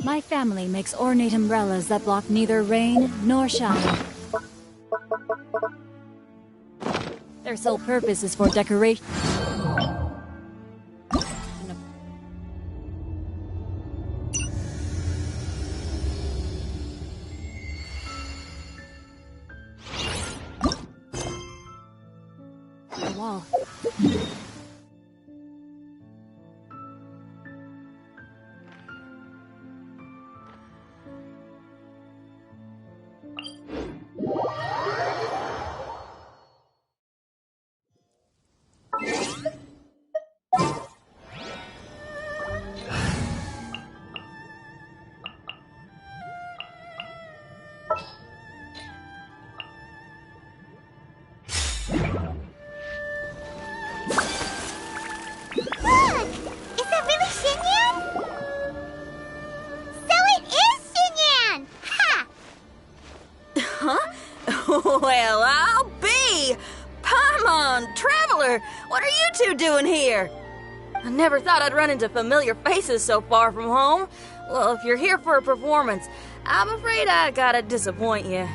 My family makes ornate umbrellas that block neither rain nor shine. Their sole purpose is for decoration. The wall. Well, I'll be! Paimon, Traveler, what are you two doing here? I never thought I'd run into familiar faces so far from home. Well, if you're here for a performance, I'm afraid I gotta disappoint you.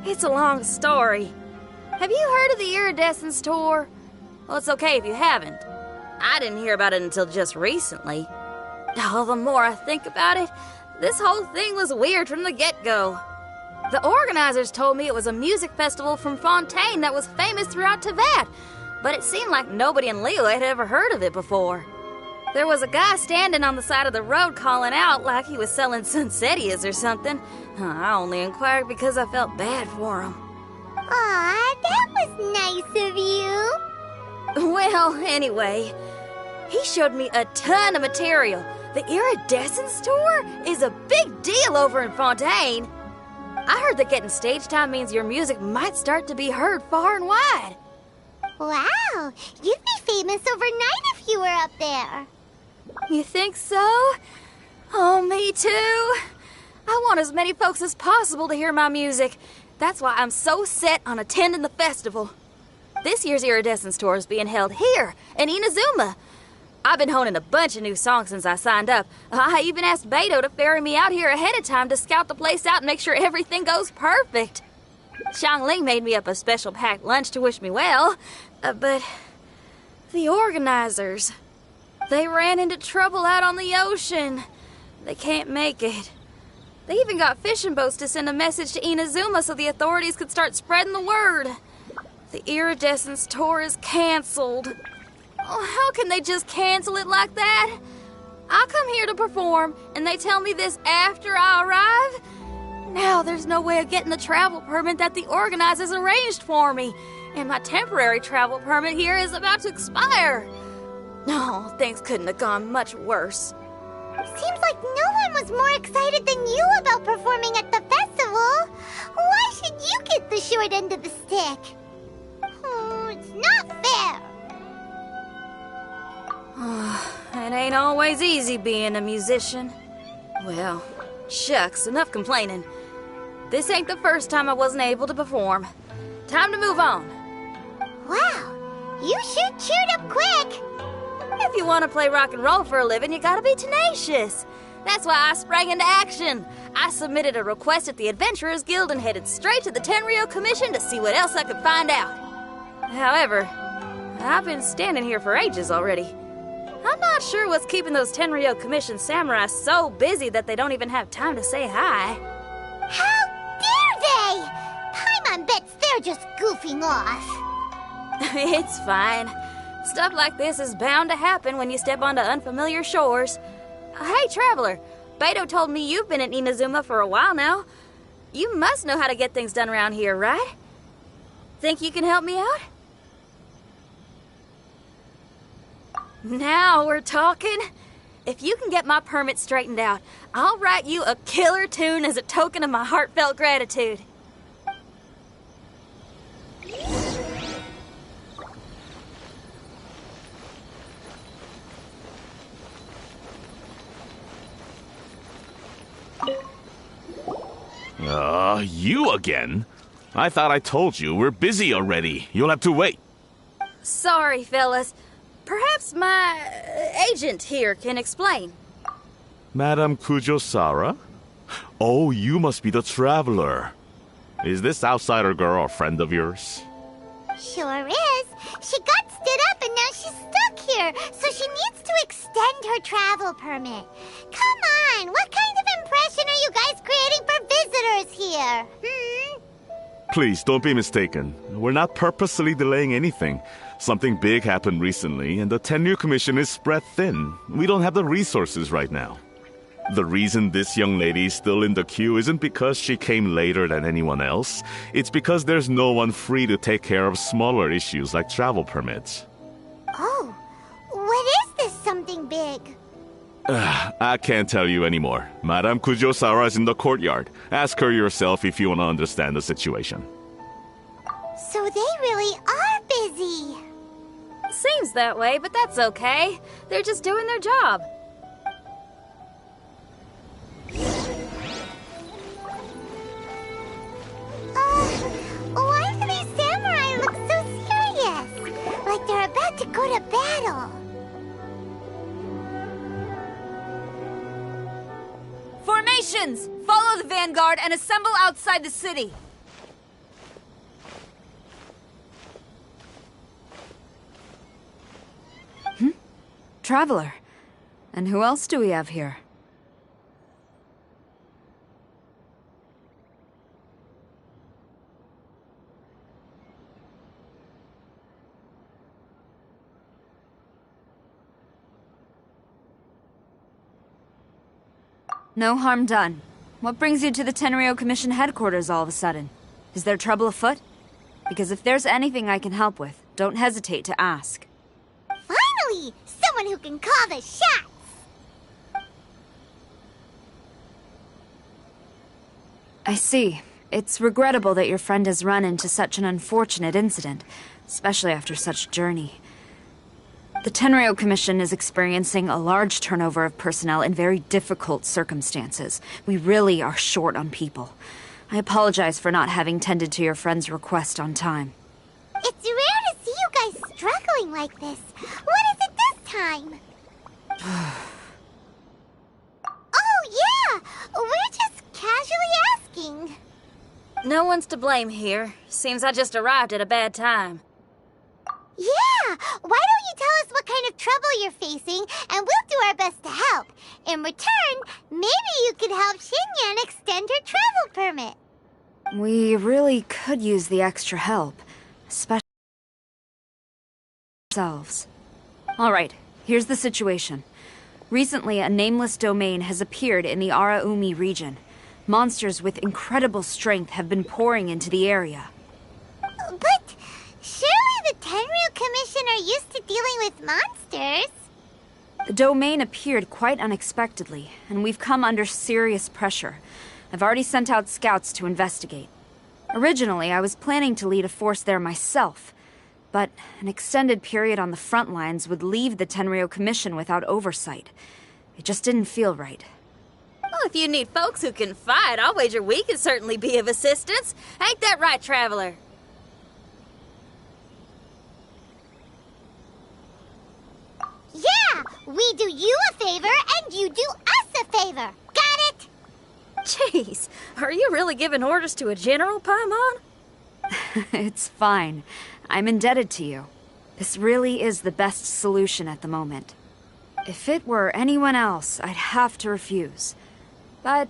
It's a long story. Have you heard of the Iridescence Tour? Well, it's okay if you haven't. I didn't hear about it until just recently. Oh, the more I think about it, this whole thing was weird from the get-go. The organizers told me it was a music festival from Fontaine that was famous throughout Teyvat, but it seemed like nobody in Liyue had ever heard of it before. There was a guy standing on the side of the road calling out like he was selling Sunsetias or something. I only inquired because I felt bad for him. Aw, that was nice of you. Well, anyway, he showed me a ton of material. The Iridescence Tour is a big deal over in Fontaine. I heard that getting stage time means your music might start to be heard far and wide. Wow, you'd be famous overnight if you were up there. You think so? Oh, me too. I want as many folks as possible to hear my music. That's why I'm so set on attending the festival. This year's Iridescence Tour is being held here in Inazuma. I've been honing a bunch of new songs since I signed up. I even asked Beto to ferry me out here ahead of time to scout the place out and make sure everything goes perfect. Xiangling made me up a special packed lunch to wish me well, but the organizers, they ran into trouble out on the ocean. They can't make it. They even got fishing boats to send a message to Inazuma so the authorities could start spreading the word. The Iridescence Tour is canceled. Oh, how can they just cancel it like that? I come here to perform, and they tell me this after I arrive? Now there's no way of getting the travel permit that the organizers arranged for me, and my temporary travel permit here is about to expire. No, things couldn't have gone much worse. Seems like no one was more excited than you about performing at the festival. Why should you get the short end of the stick? Oh, it's not fair. It ain't always easy being a musician. Well, shucks, enough complaining. This ain't the first time I wasn't able to perform. Time to move on. Wow, you sure cheered up quick. If you want to play rock and roll for a living, you gotta be tenacious. That's why I sprang into action. I submitted a request at the Adventurers Guild and headed straight to the Tenryou Commission to see what else I could find out. However, I've been standing here for ages already. I'm not sure what's keeping those Tenryou Commission samurai so busy that they don't even have time to say hi. How dare they! Paimon bets they're just goofing off. It's fine. Stuff like this is bound to happen when you step onto unfamiliar shores. Hey, Traveler, Beto told me you've been at Inazuma for a while now. You must know how to get things done around here, right? Think you can help me out? Now we're talking. If you can get my permit straightened out, I'll write you a killer tune as a token of my heartfelt gratitude. You again? I thought I told you we're busy already. You'll have to wait. Sorry, fellas. Perhaps my agent here can explain. Madame Kujo-Sara? Oh, you must be the traveler. Is this outsider girl a friend of yours? Sure is. She got stood up and now she's stuck here, so she needs to extend her travel permit. Come on, what kind of impression are you guys creating for visitors here? Please, don't be mistaken. We're not purposely delaying anything. Something big happened recently, and the Tenryu Commission is spread thin. We don't have the resources right now. The reason this young lady's still in the queue isn't because she came later than anyone else. It's because there's no one free to take care of smaller issues like travel permits. Oh, what is this something big? I can't tell you anymore. Madame Kujo-Sara is in the courtyard. Ask her yourself if you want to understand the situation. So they really are busy. Seems that way, but that's okay. They're just doing their job. Why do these samurai look so serious? Like they're about to go to battle. Formations! Follow the vanguard and assemble outside the city. Traveler. And who else do we have here? No harm done. What brings you to the Tenryu Commission headquarters all of a sudden? Is there trouble afoot? Because if there's anything I can help with, don't hesitate to ask. Finally! Someone who can call the shots! I see. It's regrettable that your friend has run into such an unfortunate incident, especially after such a journey. The Tenryu Commission is experiencing a large turnover of personnel in very difficult circumstances. We really are short on people. I apologize for not having tended to your friend's request on time. It's rare to see you guys struggling like this. What is it this time? Oh, yeah! We're just casually asking. No one's to blame here. Seems I just arrived at a bad time. Yeah! Why don't you tell us what kind of trouble you're facing, and we'll do our best to help. In return, maybe you could help Xinyan extend her travel permit. We really could use the extra help, especially ourselves. All right, here's the situation. Recently, a nameless domain has appeared in the Araumi region. Monsters with incredible strength have been pouring into the area. But surely the Tenryu Commission are used to dealing with monsters. The domain appeared quite unexpectedly, and we've come under serious pressure. I've already sent out scouts to investigate. Originally, I was planning to lead a force there myself, but an extended period on the front lines would leave the Tenryu Commission without oversight. It just didn't feel right. Well, if you need folks who can fight, I'll wager we can certainly be of assistance. Ain't that right, Traveler? Yeah! We do you a favor, and you do us a favor. Got it? Jeez, are you really giving orders to a general, Paimon? It's fine. I'm indebted to you. This really is the best solution at the moment. If it were anyone else, I'd have to refuse. But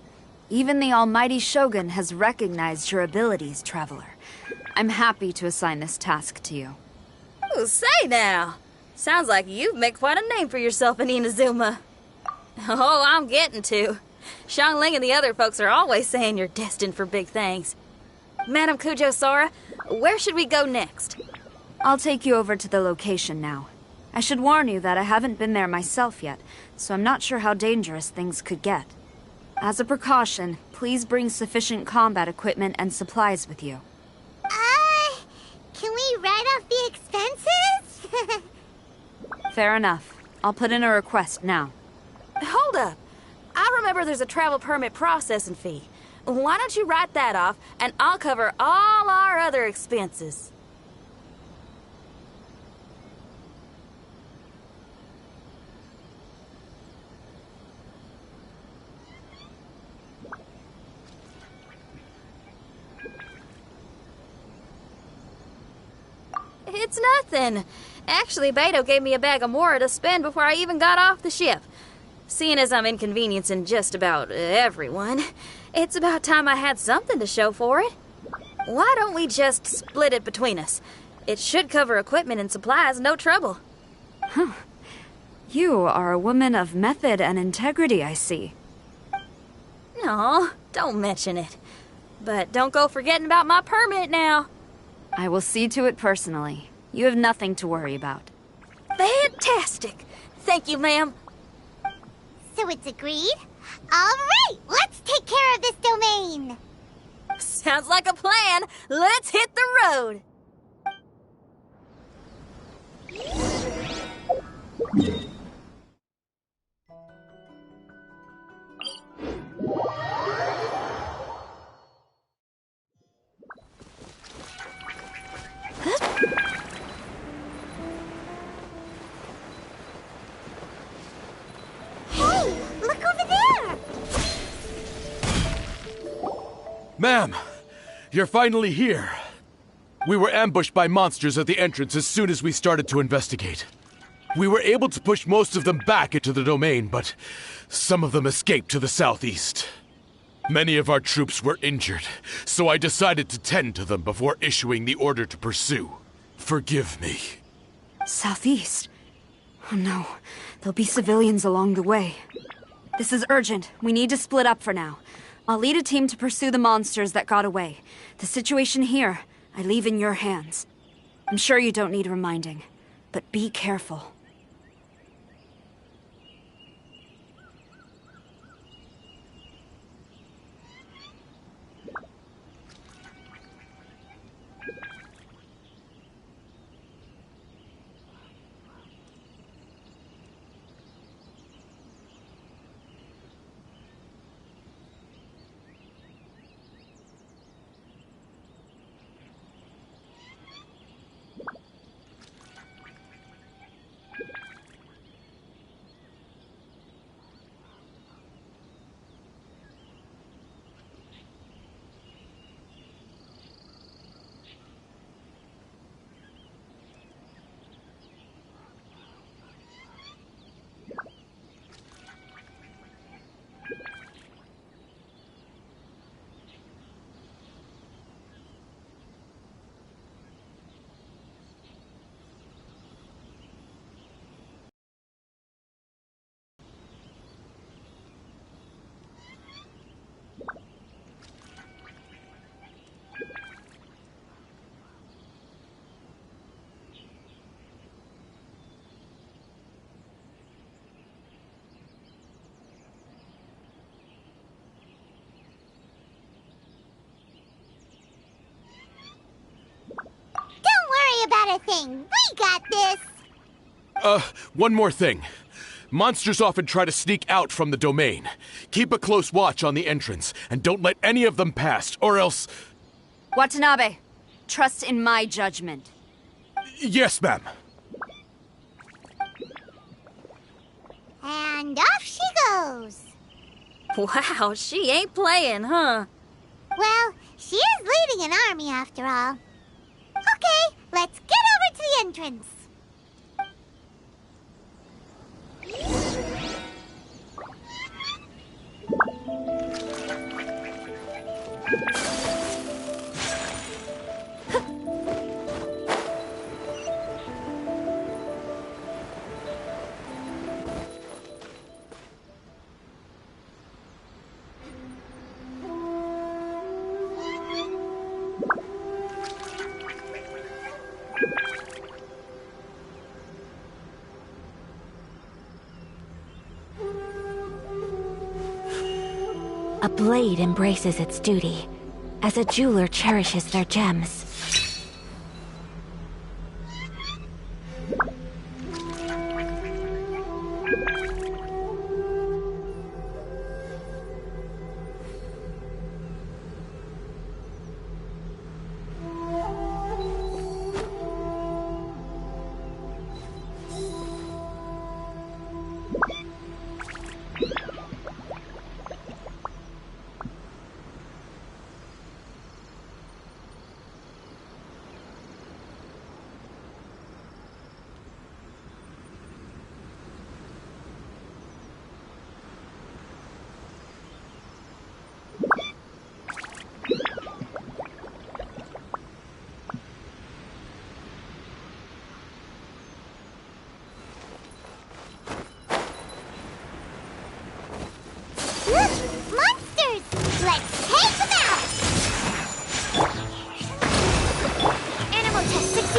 even the almighty Shogun has recognized your abilities, Traveler. I'm happy to assign this task to you. Ooh, say now. Sounds like you've made quite a name for yourself in Inazuma. Oh, I'm getting to. Xiangling and the other folks are always saying you're destined for big things. Madame Kujo-Sara, where should we go next? I'll take you over to the location now. I should warn you that I haven't been there myself yet, so I'm not sure how dangerous things could get. As a precaution, please bring sufficient combat equipment and supplies with you. Can we write off the expenses? Fair enough. I'll put in a request now. Hold up. I remember there's a travel permit processing fee. Why don't you write that off, and I'll cover all our other expenses. It's nothing. Actually, Beto gave me a bag of Mora to spend before I even got off the ship. Seeing as I'm inconveniencing just about everyone, it's about time I had something to show for it. Why don't we just split it between us? It should cover equipment and supplies, no trouble. Huh. You are a woman of method and integrity, I see. No, don't mention it. But don't go forgetting about my permit now. I will see to it personally. You have nothing to worry about. Fantastic. Thank you, ma'am. So it's agreed? Alright, let's take care of this domain! Sounds like a plan. Let's hit the road. Hey, look over there! Ma'am, you're finally here. We were ambushed by monsters at the entrance as soon as we started to investigate. We were able to push most of them back into the domain, but some of them escaped to the southeast. Many of our troops were injured, so I decided to tend to them before issuing the order to pursue. Forgive me. Southeast? Oh no, there'll be civilians along the way. This is urgent. We need to split up for now. I'll lead a team to pursue the monsters that got away. The situation here, I leave in your hands. I'm sure you don't need reminding, but be careful. About a thing. We got this. One more thing. Monsters often try to sneak out from the domain. Keep a close watch on the entrance, and don't let any of them pass, or else... Watanabe, trust in my judgment. Yes, ma'am. And off she goes. Wow, she ain't playing, huh? Well, she is leading an army after all. Okay, let's get over to the entrance. A blade embraces its duty, as a jeweler cherishes their gems.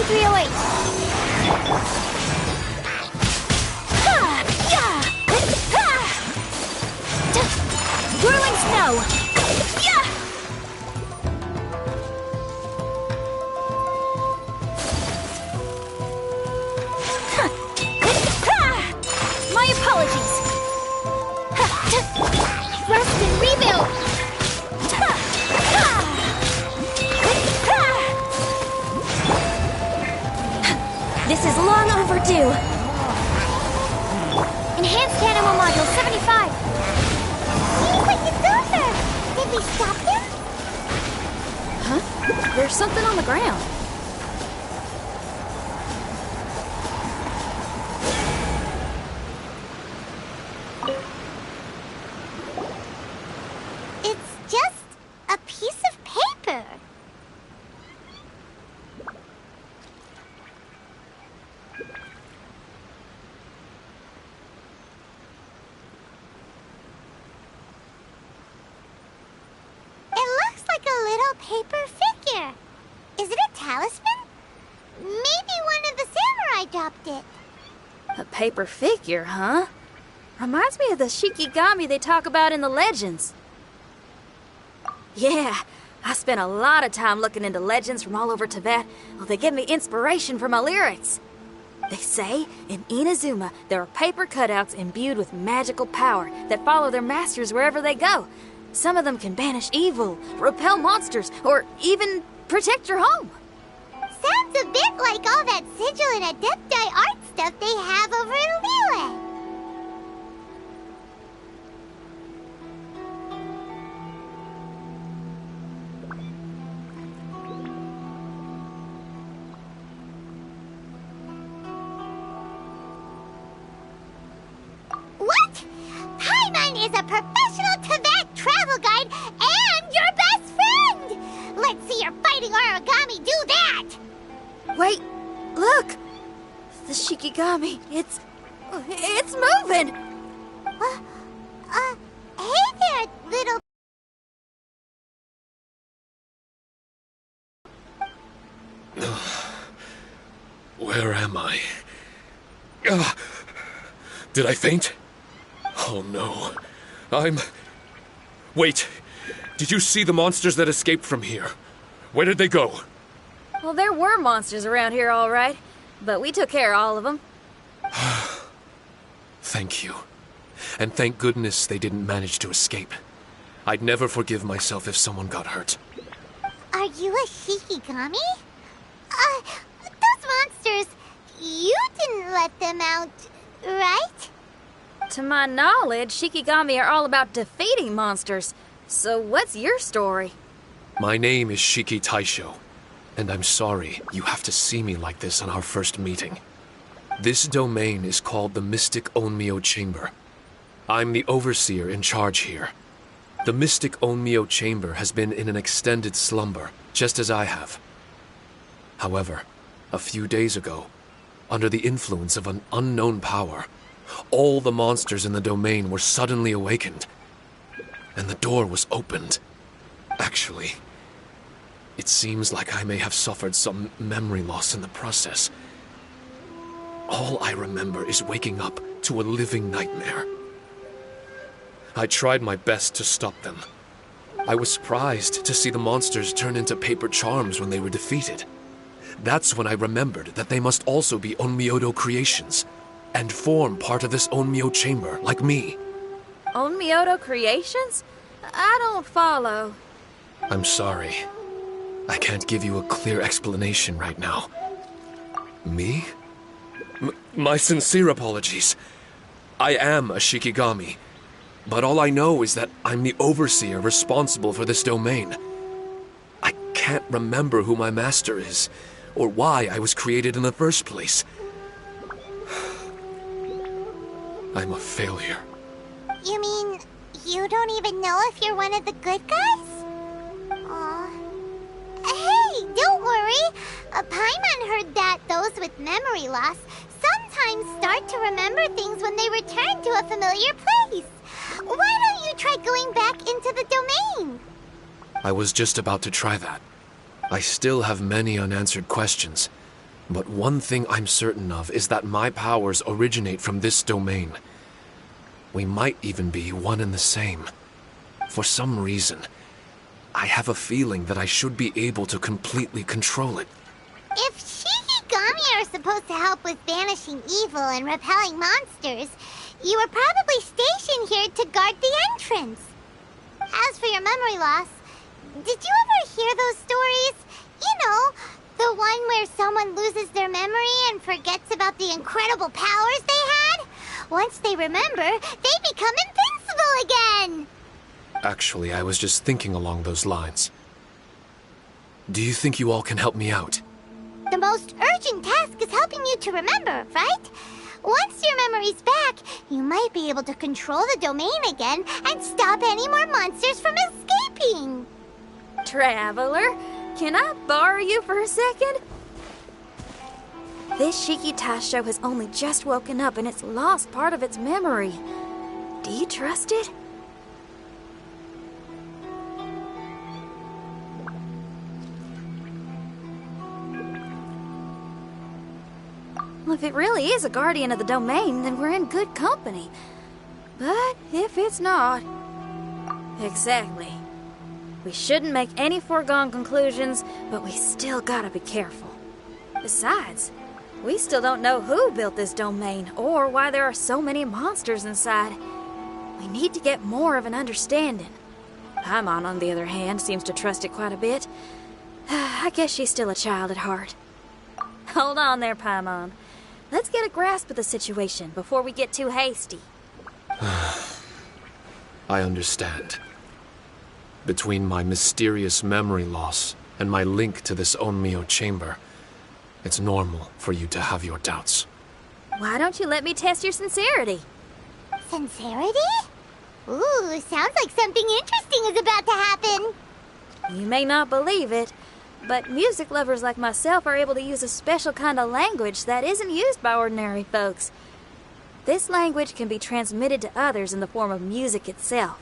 308. Whirling snow! My apologies! Rest and rebuild. This is long overdue! Enhanced animal module 75. See what it's over. Did we stop them? Huh? There's something on the ground. It's just a piece of paper. It looks like a little paper figure. Is it a talisman? Maybe one of the samurai dropped it. A paper figure, huh? Reminds me of the Shikigami they talk about in the legends. Yeah, I spent a lot of time looking into legends from all over Tibet. Well, they give me inspiration for my lyrics. They say in Inazuma there are paper cutouts imbued with magical power that follow their masters wherever they go. Some of them can banish evil, repel monsters, or even protect your home. Sounds a bit like all that sigil and adepti art stuff they have over in Liyue. What? Paimon is a professional Tibet travel guide and your best friend! Let's see your fighting origami do that! Wait, look! The Shikigami, it's moving! Hey there, little... Where am I? Did I faint? Oh no. Wait. Did you see the monsters that escaped from here? Where did they go? Well, there were monsters around here, all right. But we took care of all of them. Thank you. And thank goodness they didn't manage to escape. I'd never forgive myself if someone got hurt. Are you a Shikigami? Those monsters, you didn't let them out, right? To my knowledge, Shikigami are all about defeating monsters. So what's your story? My name is Shiki Taisho, and I'm sorry you have to see me like this on our first meeting. This domain is called the Mystic Onmyo Chamber. I'm the overseer in charge here. The Mystic Onmyo Chamber has been in an extended slumber, just as I have. However, a few days ago, under the influence of an unknown power, all the monsters in the domain were suddenly awakened, and the door was opened. Actually, it seems like I may have suffered some memory loss in the process. All I remember is waking up to a living nightmare. I tried my best to stop them. I was surprised to see the monsters turn into paper charms when they were defeated. That's when I remembered that they must also be Onmyodo creations, and form part of this Onmyo chamber, like me. Onmyodo creations? I don't follow. I'm sorry. I can't give you a clear explanation right now. Me? My sincere apologies. I am a Shikigami, but all I know is that I'm the overseer responsible for this domain. I can't remember who my master is, or why I was created in the first place. I'm a failure. You mean you don't even know if you're one of the good guys? Aw. Hey, don't worry. Paimon heard that those with memory loss sometimes start to remember things when they return to a familiar place. Why don't you try going back into the domain? I was just about to try that. I still have many unanswered questions, But one thing I'm certain of is that my powers originate from this domain. We might even be one and the same. For some reason, I have a feeling that I should be able to completely control it. If Shikigami are supposed to help with banishing evil and repelling monsters, you were probably stationed here to guard the entrance. As for your memory loss, did you ever hear those stories? You know, the one where someone loses their memory and forgets about the incredible powers they had? Once they remember, they become invincible again! Actually, I was just thinking along those lines. Do you think you all can help me out? The most urgent task is helping you to remember, right? Once your memory's back, you might be able to control the domain again and stop any more monsters from escaping. Traveler, can I borrow you for a second? This Shiki Taisho has only just woken up and it's lost part of its memory. Do you trust it? Well, if it really is a guardian of the domain, then we're in good company. But if it's not... Exactly. We shouldn't make any foregone conclusions, but we still gotta be careful. Besides, we still don't know who built this domain or why there are so many monsters inside. We need to get more of an understanding. Paimon, on the other hand, seems to trust it quite a bit. I guess she's still a child at heart. Hold on there, Paimon. Let's get a grasp of the situation before we get too hasty. I understand. Between my mysterious memory loss and my link to this Onmyo chamber, it's normal for you to have your doubts. Why don't you let me test your sincerity? Sincerity? Ooh, sounds like something interesting is about to happen. You may not believe it, but music lovers like myself are able to use a special kind of language that isn't used by ordinary folks. This language can be transmitted to others in the form of music itself.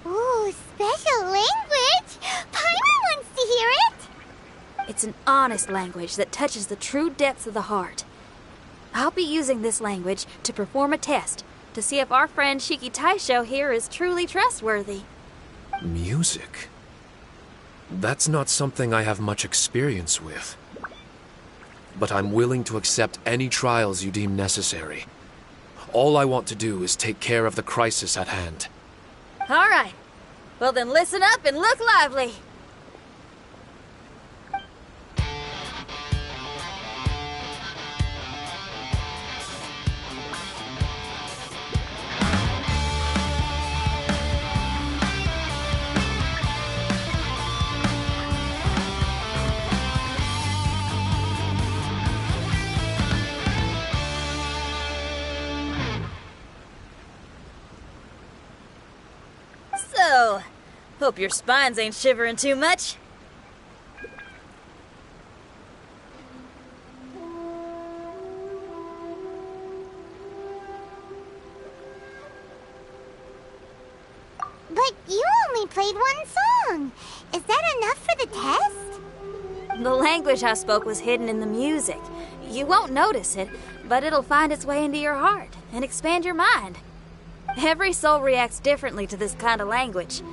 Ooh, special language? Paimon wants to hear it! It's an honest language that touches the true depths of the heart. I'll be using this language to perform a test to see if our friend Shiki Taisho here is truly trustworthy. Music? That's not something I have much experience with. But I'm willing to accept any trials you deem necessary. All I want to do is take care of the crisis at hand. All right. Well then listen up and look lively. So, hope your spines ain't shivering too much. But you only played one song. Is that enough for the test? The language I spoke was hidden in the music. You won't notice it, but it'll find its way into your heart and expand your mind. Every soul reacts differently to this kind of language.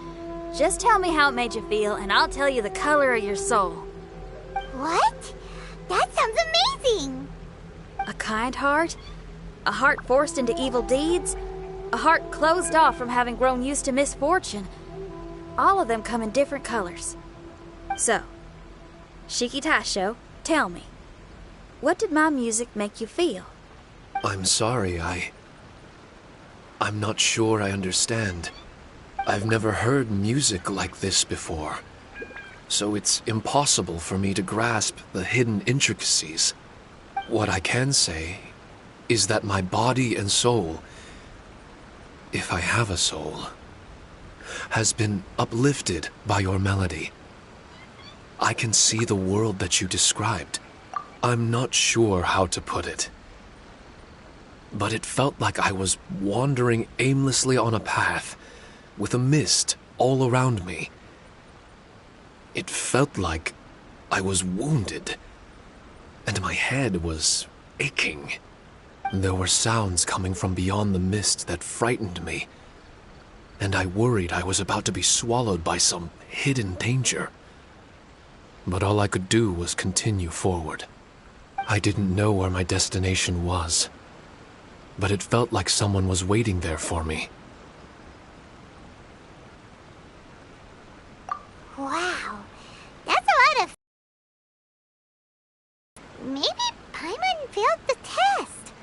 Just tell me how it made you feel, and I'll tell you the color of your soul. What? That sounds amazing! A kind heart? A heart forced into evil deeds? A heart closed off from having grown used to misfortune? All of them come in different colors. So, Shiki Taisho, tell me, what did my music make you feel? I'm sorry, I'm not sure I understand. I've never heard music like this before, so it's impossible for me to grasp the hidden intricacies. What I can say is that my body and soul, if I have a soul, has been uplifted by your melody. I can see the world that you described. I'm not sure how to put it, but it felt like I was wandering aimlessly on a path with a mist all around me. It felt like I was wounded, and my head was aching. There were sounds coming from beyond the mist that frightened me, and I worried I was about to be swallowed by some hidden danger. But all I could do was continue forward. I didn't know where my destination was, but it felt like someone was waiting there for me. Wow, that's a lot of... Maybe Paimon failed the test.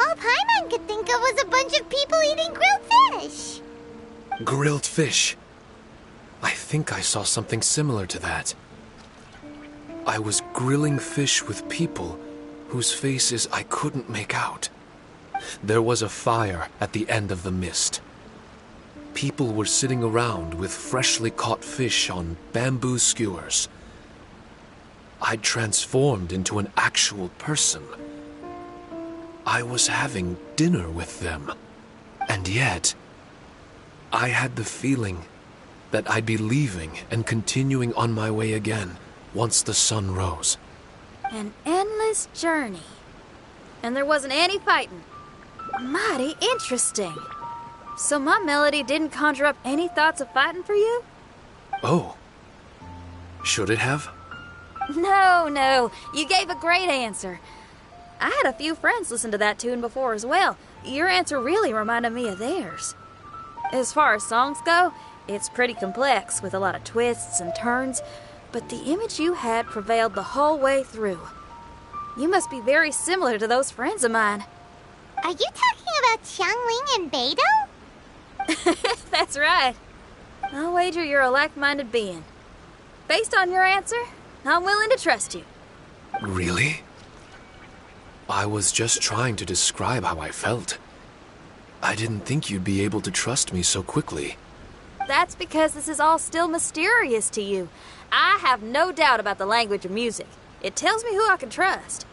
All Paimon could think of was a bunch of people eating grilled fish. Grilled fish. I think I saw something similar to that. I was grilling fish with people whose faces I couldn't make out. There was a fire at the end of the mist. People were sitting around with freshly caught fish on bamboo skewers. I'd transformed into an actual person. I was having dinner with them. And yet, I had the feeling that I'd be leaving and continuing on my way again once the sun rose. An endless journey. And there wasn't any fighting. Mighty interesting. So my melody didn't conjure up any thoughts of fighting for you? Oh. Should it have? No. You gave a great answer. I had a few friends listen to that tune before as well. Your answer really reminded me of theirs. As far as songs go, it's pretty complex with a lot of twists and turns, but the image you had prevailed the whole way through. You must be very similar to those friends of mine. Are you talking about Xiangling and Beidou? That's right. I'll wager you're a like-minded being. Based on your answer, I'm willing to trust you. Really? I was just trying to describe how I felt. I didn't think you'd be able to trust me so quickly. That's because this is all still mysterious to you. I have no doubt about the language of music. It tells me who I can trust.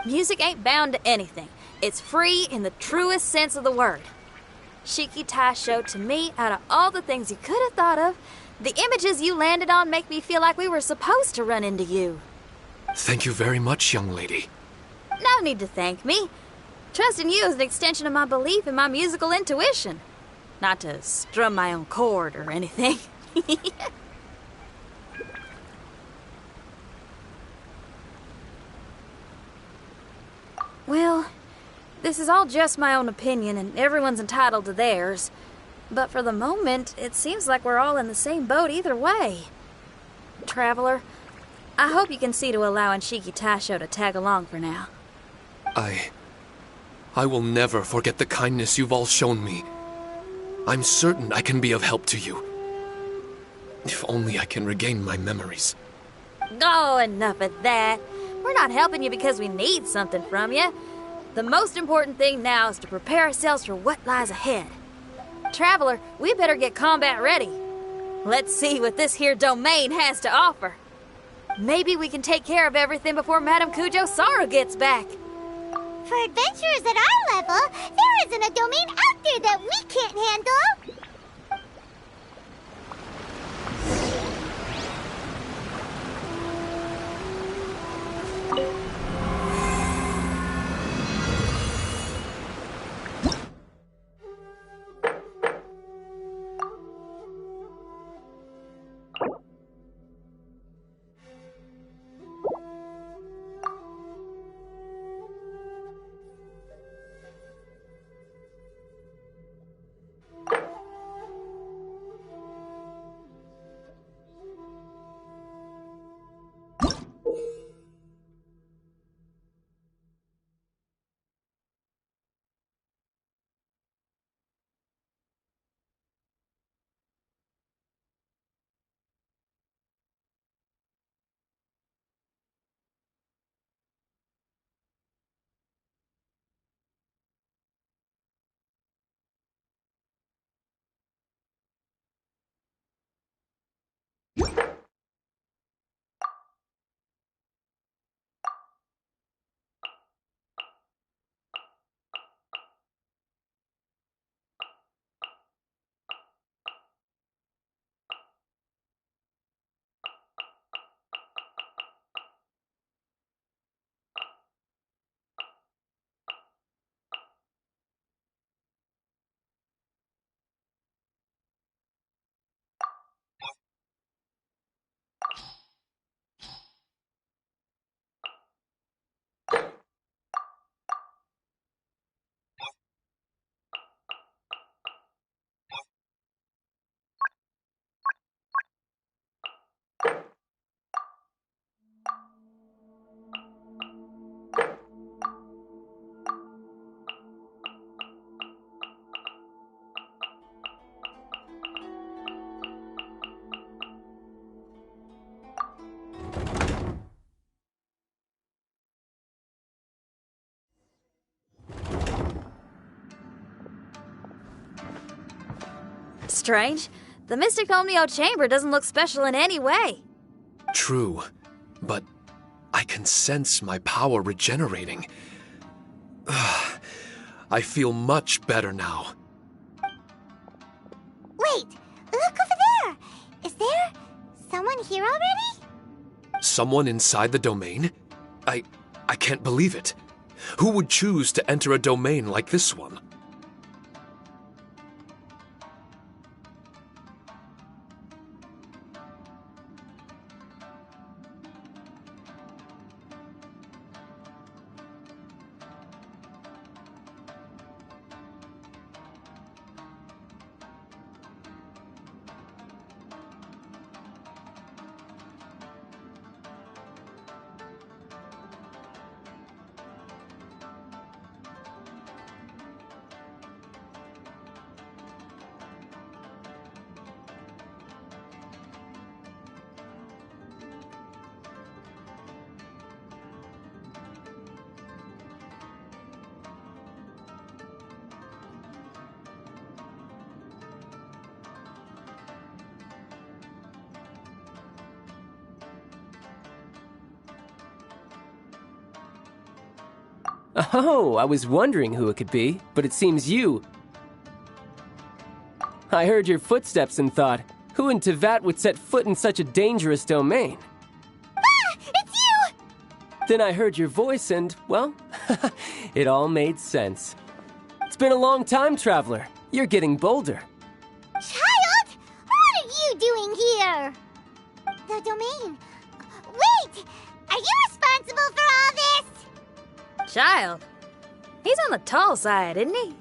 Music ain't bound to anything. It's free in the truest sense of the word. Shiki Tai showed to me, out of all the things you could have thought of, the images you landed on make me feel like we were supposed to run into you. Thank you very much, young lady. No need to thank me. Trusting you is an extension of my belief in my musical intuition. Not to strum my own chord or anything. Well, this is all just my own opinion, and everyone's entitled to theirs. But for the moment, it seems like we're all in the same boat either way. Traveler, I hope you can see to allowing Shiki Taisho to tag along for now. I will never forget the kindness you've all shown me. I'm certain I can be of help to you. If only I can regain my memories. Oh, enough of that. We're not helping you because we need something from you. The most important thing now is to prepare ourselves for what lies ahead. Traveler, we better get combat ready. Let's see what this here domain has to offer. Maybe we can take care of everything before Madame Kujo Saru gets back. For adventurers at our level, there isn't a domain out there that we can't handle. strange. The Mystic Omnio Chamber doesn't look special in any way. True, but I can sense my power regenerating. I feel much better now. Wait, look over there! Is there someone here already? Someone inside the domain? I can't believe it. Who would choose to enter a domain like this one? Oh, I was wondering who it could be, but it seems you. I heard your footsteps and thought, who in Tevat would set foot in such a dangerous domain? Ah! It's you! Then I heard your voice and, well, it all made sense. It's been a long time, Traveler. You're getting bolder. Child! What are you doing here? The domain. Wait! Are you responsible for all this? Child. He's on the tall side, isn't he?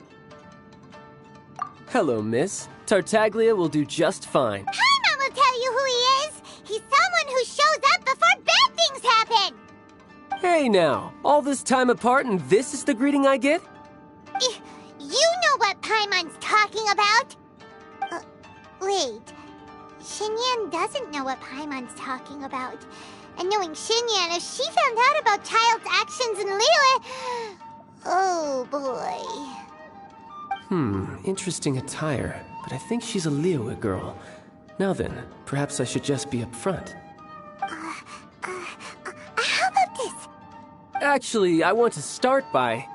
Hello, miss. Tartaglia will do just fine. Paimon will tell you who he is. He's someone who shows up before bad things happen. Hey now, all this time apart and this is the greeting I get? You know what Paimon's talking about? Wait. Xinyan doesn't know what Paimon's talking about. And knowing Xinyan, if she found out about Child's actions in Liyue... Oh, boy. Interesting attire, but I think she's a Liyue girl. Now then, perhaps I should just be upfront. How about this? Actually, I want to start by...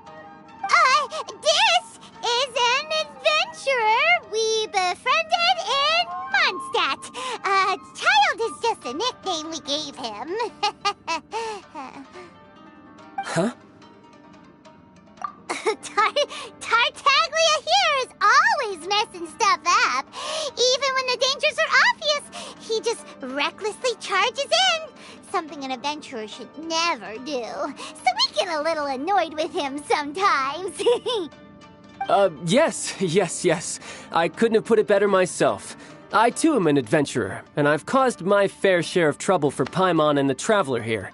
This is an adventurer we befriended in Mondstadt. Child is just a nickname we gave him. Huh? Tartaglia here is always messing stuff up. Even when the dangers are obvious, he just recklessly charges in. Something an adventurer should never do. So we get a little annoyed with him sometimes. Yes. I couldn't have put it better myself. I too am an adventurer, and I've caused my fair share of trouble for Paimon and the Traveler here,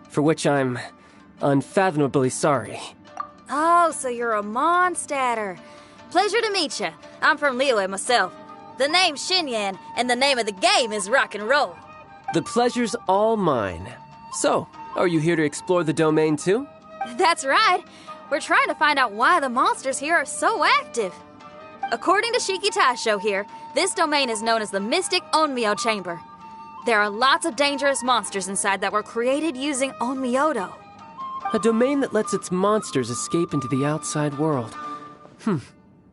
for which I'm unfathomably sorry. Oh, so you're a Mondstadter. Pleasure to meet you. I'm from Liyue myself. The name's Xinyan, and the name of the game is rock and roll. The pleasure's all mine. So, are you here to explore the domain too? That's right. We're trying to find out why the monsters here are so active. According to Shiki Taisho here, this domain is known as the Mystic Onmyo Chamber. There are lots of dangerous monsters inside that were created using Onmyodo. A domain that lets its monsters escape into the outside world.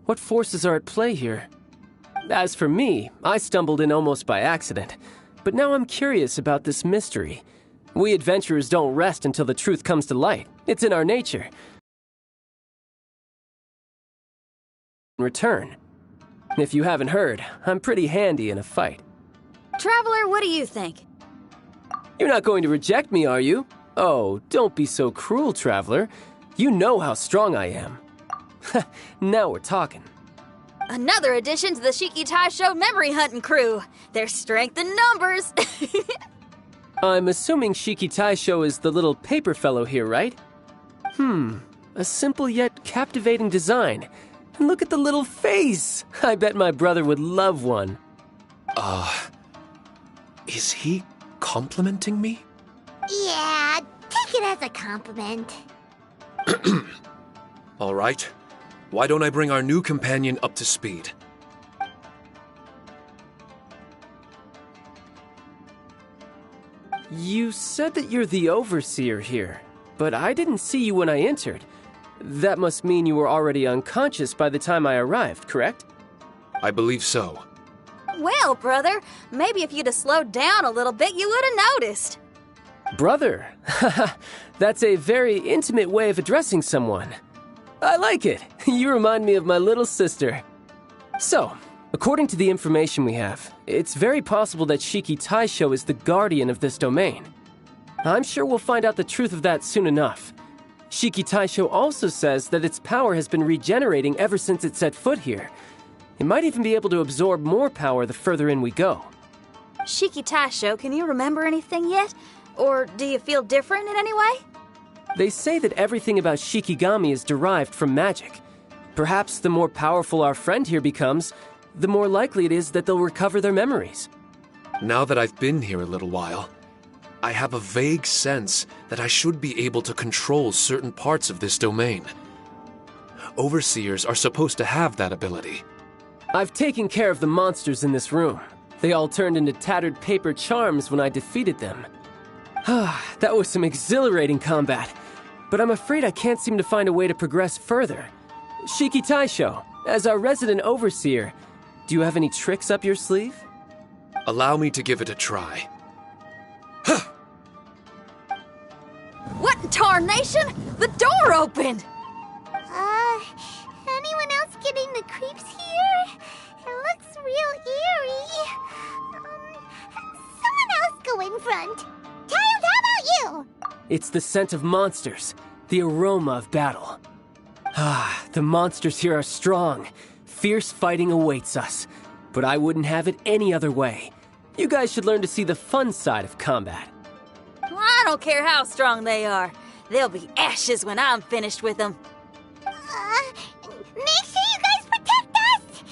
What forces are at play here? As for me, I stumbled in almost by accident. But now I'm curious about this mystery. We adventurers don't rest until the truth comes to light. It's in our nature. In return. If you haven't heard, I'm pretty handy in a fight. Traveler, what do you think? You're not going to reject me, are you? Oh, don't be so cruel, Traveler. You know how strong I am. Now we're talking. Another addition to the Shiki Taisho memory hunting crew. There's strength in numbers. I'm assuming Shiki Taisho is the little paper fellow here, right? A simple yet captivating design. And look at the little face! I bet my brother would love one. Is he complimenting me? Yeah, take it as a compliment. All right. Why don't I bring our new companion up to speed? You said that you're the overseer here, but I didn't see you when I entered. That must mean you were already unconscious by the time I arrived, correct? I believe so. Well, brother, maybe if you'd have slowed down a little bit, you would have noticed. Brother? That's a very intimate way of addressing someone. I like it. You remind me of my little sister. So, according to the information we have, it's very possible that Shiki Taisho is the guardian of this domain. I'm sure we'll find out the truth of that soon enough. Shiki Taisho also says that its power has been regenerating ever since it set foot here. It might even be able to absorb more power the further in we go. Shiki Taisho, can you remember anything yet? Or do you feel different in any way? They say that everything about Shikigami is derived from magic. Perhaps the more powerful our friend here becomes, the more likely it is that they'll recover their memories. Now that I've been here a little while, I have a vague sense that I should be able to control certain parts of this domain. Overseers are supposed to have that ability. I've taken care of the monsters in this room. They all turned into tattered paper charms when I defeated them. That was some exhilarating combat, but I'm afraid I can't seem to find a way to progress further. Shiki Taisho, as our resident overseer, do you have any tricks up your sleeve? Allow me to give it a try. What in tarnation? The door opened! Anyone else getting the creeps here? It looks real eerie. Someone else go in front. Tails, how about you? It's the scent of monsters, the aroma of battle. The monsters here are strong. Fierce fighting awaits us. But I wouldn't have it any other way. You guys should learn to see the fun side of combat. I don't care how strong they are. They'll be ashes when I'm finished with them. Make sure you guys protect us!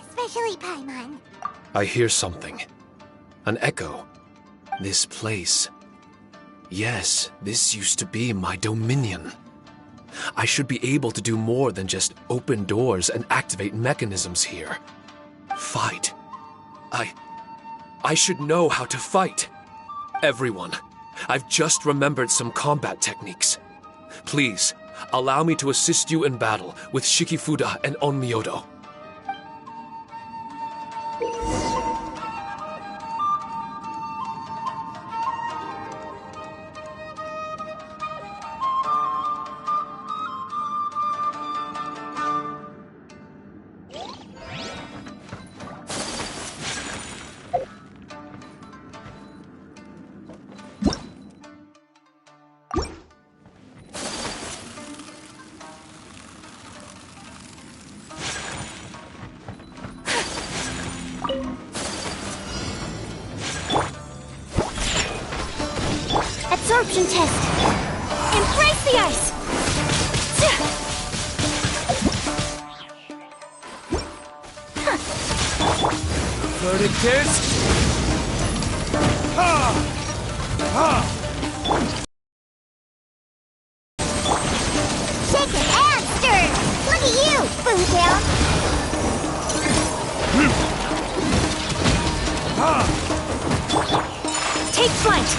Especially Paimon. I hear something. An echo. This place. Yes, this used to be my dominion. I should be able to do more than just open doors and activate mechanisms here. Fight. I should know how to fight. Everyone, I've just remembered some combat techniques. Please, allow me to assist you in battle with Shikifuda and Onmyodo. Absorption test. Embrace the ice. Verdict Shake it and stir. Look at you, Boomtown. Take flight.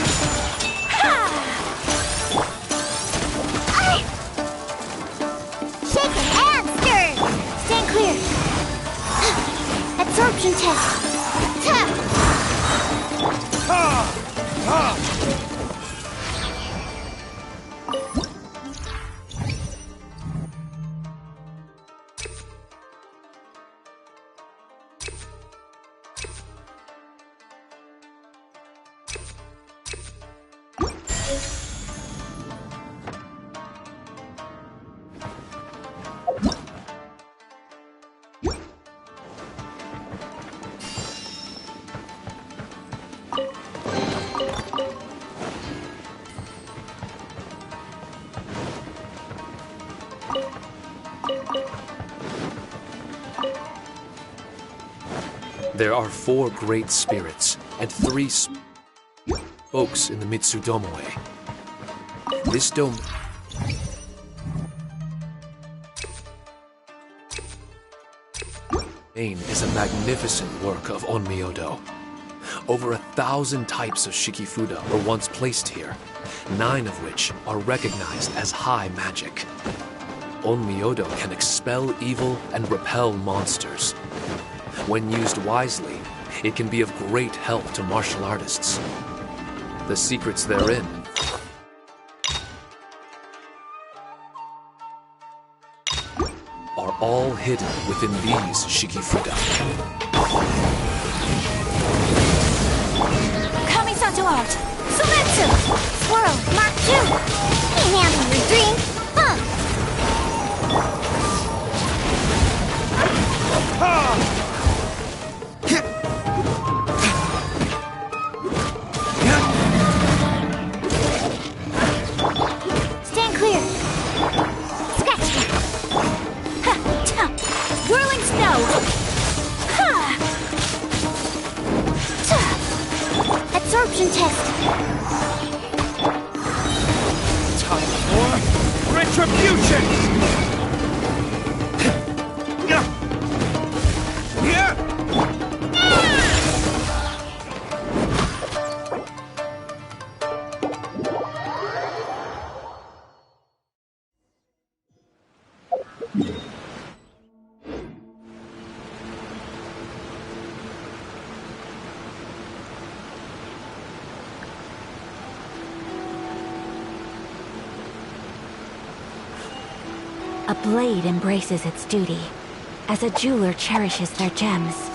Shake it and stir. Stand clear. Absorption test. There are 4 great spirits and 3 spokes in the Mitsudomoe. This domain is a magnificent work of Onmyodo. Over 1,000 types of Shikifuda were once placed here, 9 of which are recognized as high magic. Onmyodo can expel evil and repel monsters. When used wisely, it can be of great help to martial artists. The secrets therein are all hidden within these Shikifuda. Kamisato art! Sumetsu! Swirl, Mark 2! Ain't having your dream, huh? Stand clear. Scratch it. Ha! Ta! Whirling snow! Ha! Ta! Absorption test. Time for retribution! A blade embraces its duty, as a jeweler cherishes their gems.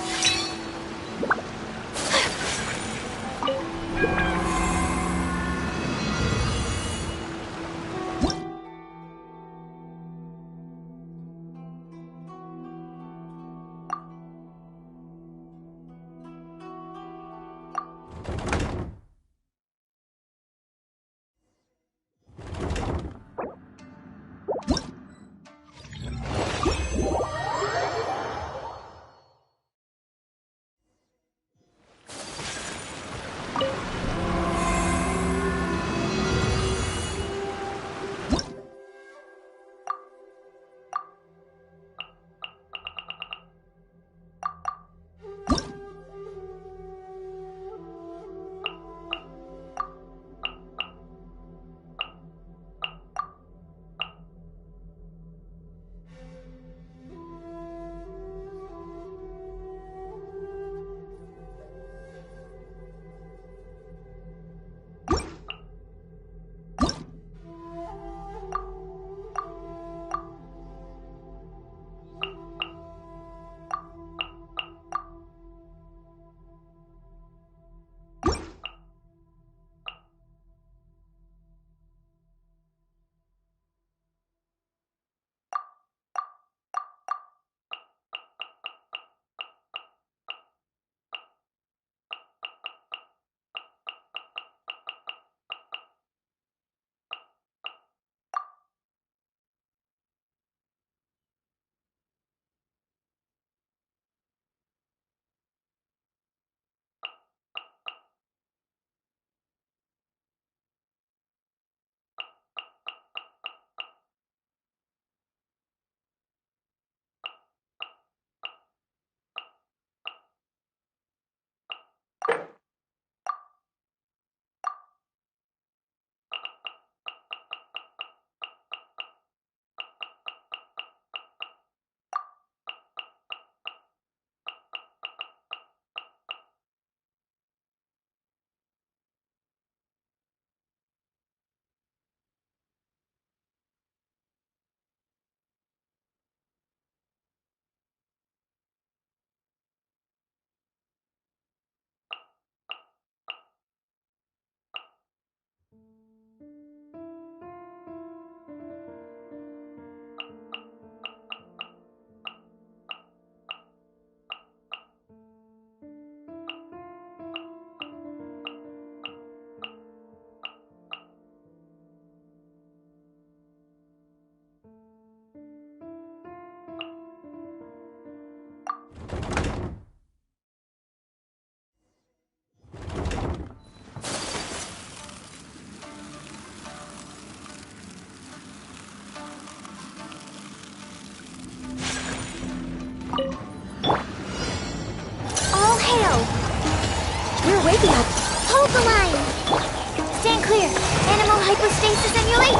Hypostasis emulate!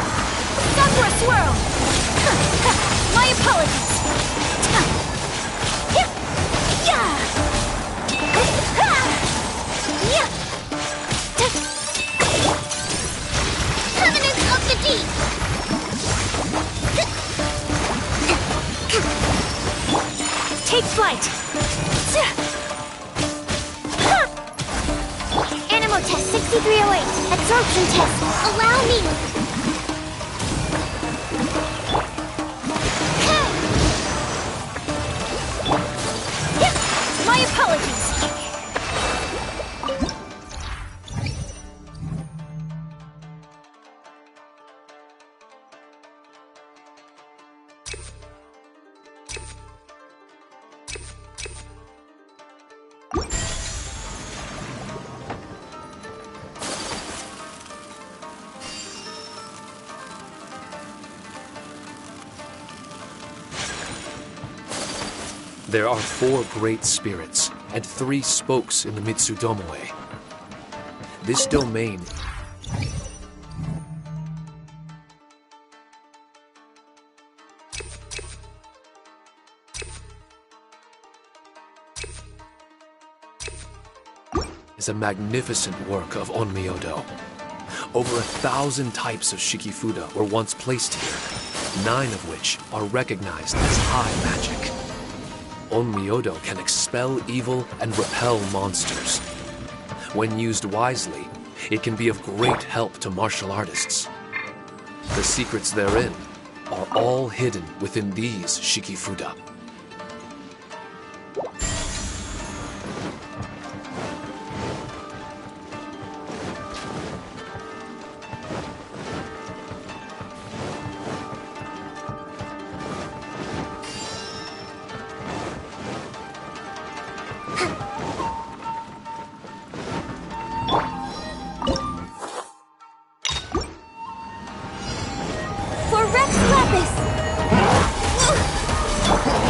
Sakura swirl! My apologies! Covenant of the Deep! Take flight! Animal test 6308. Absorption test. Allow me. My apologies! There are 4 great spirits and 3 spokes in the Mitsudomoe. This domain is a magnificent work of Onmyodo. Over 1,000 types of Shikifuda were once placed here, 9 of which are recognized as high magic. Onmyodo can expel evil and repel monsters. When used wisely, it can be of great help to martial artists. The secrets therein are all hidden within these Shikifuda.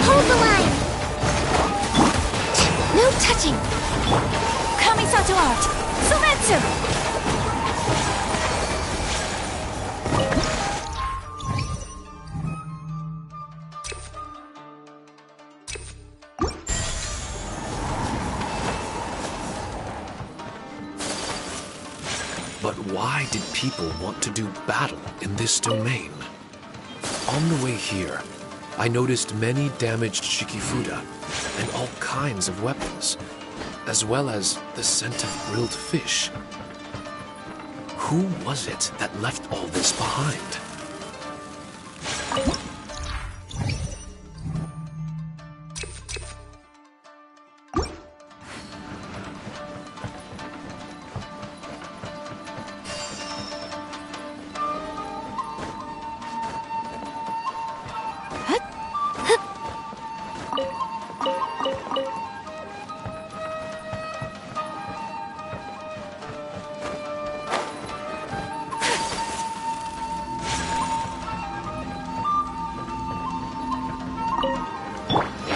Hold the line! No touching! Kamisato art! Sumetsu! But why did people want to do battle in this domain? On the way here, I noticed many damaged Shikifuda and all kinds of weapons, as well as the scent of grilled fish. Who was it that left all this behind?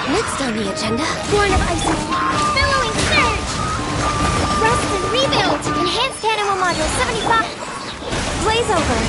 Next on the agenda, Born of Ice. Billowing Surge! Rest and Rebuild! Enhanced Animal Module 75! Blaze over!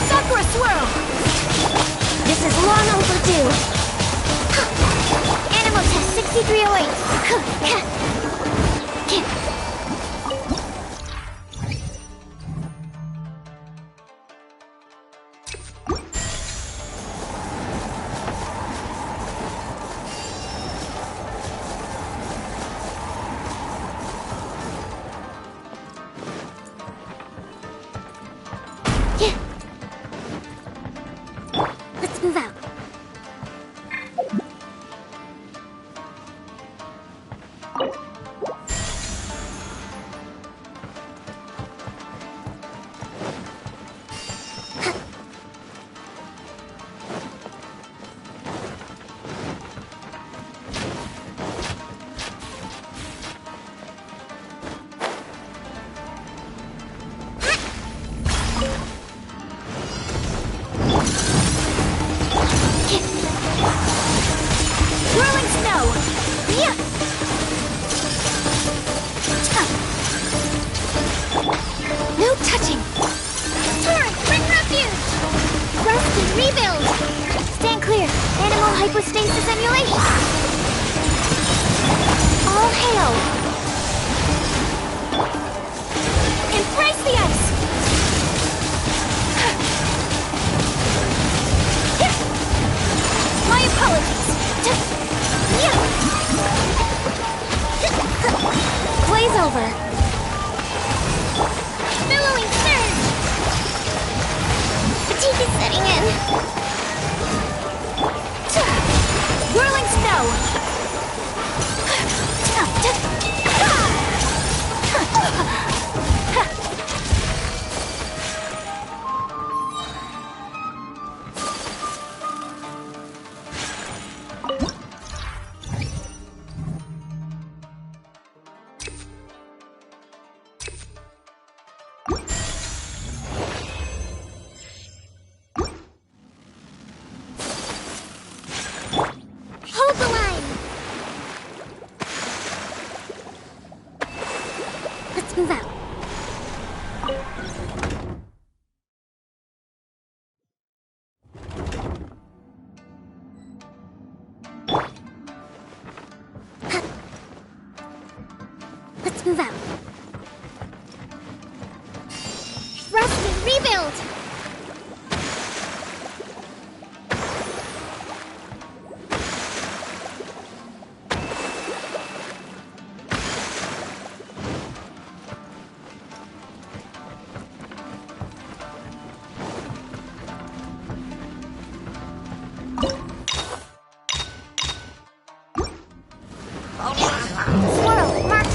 Sakura swirl! This is long overdue! Animal test 6308! hypostasis emulation! All hail! Embrace the ice! My apologies! Blaze over! Billowing surge! Fatigue is setting in! Whirling snow! Hold the line! Let's move out. Let's move out. Thrust and rebuild! Swirl, Mark 2!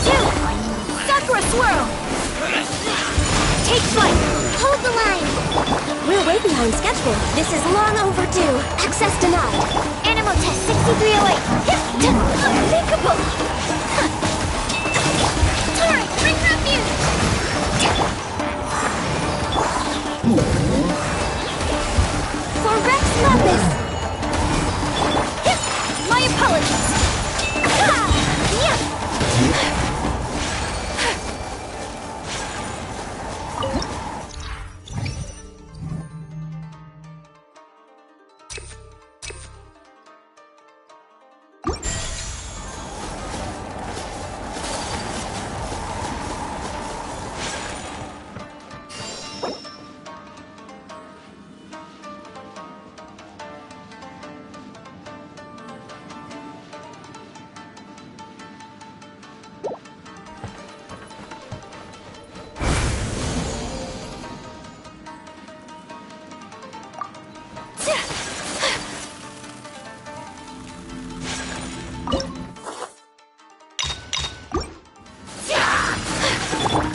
Sakura Swirl! Take flight! Hold the line! We're way behind schedule. This is long overdue. Access denied. Animal test 6308. Unthinkable! Torrent, bring refuge! For Rex Lapis! My apologies!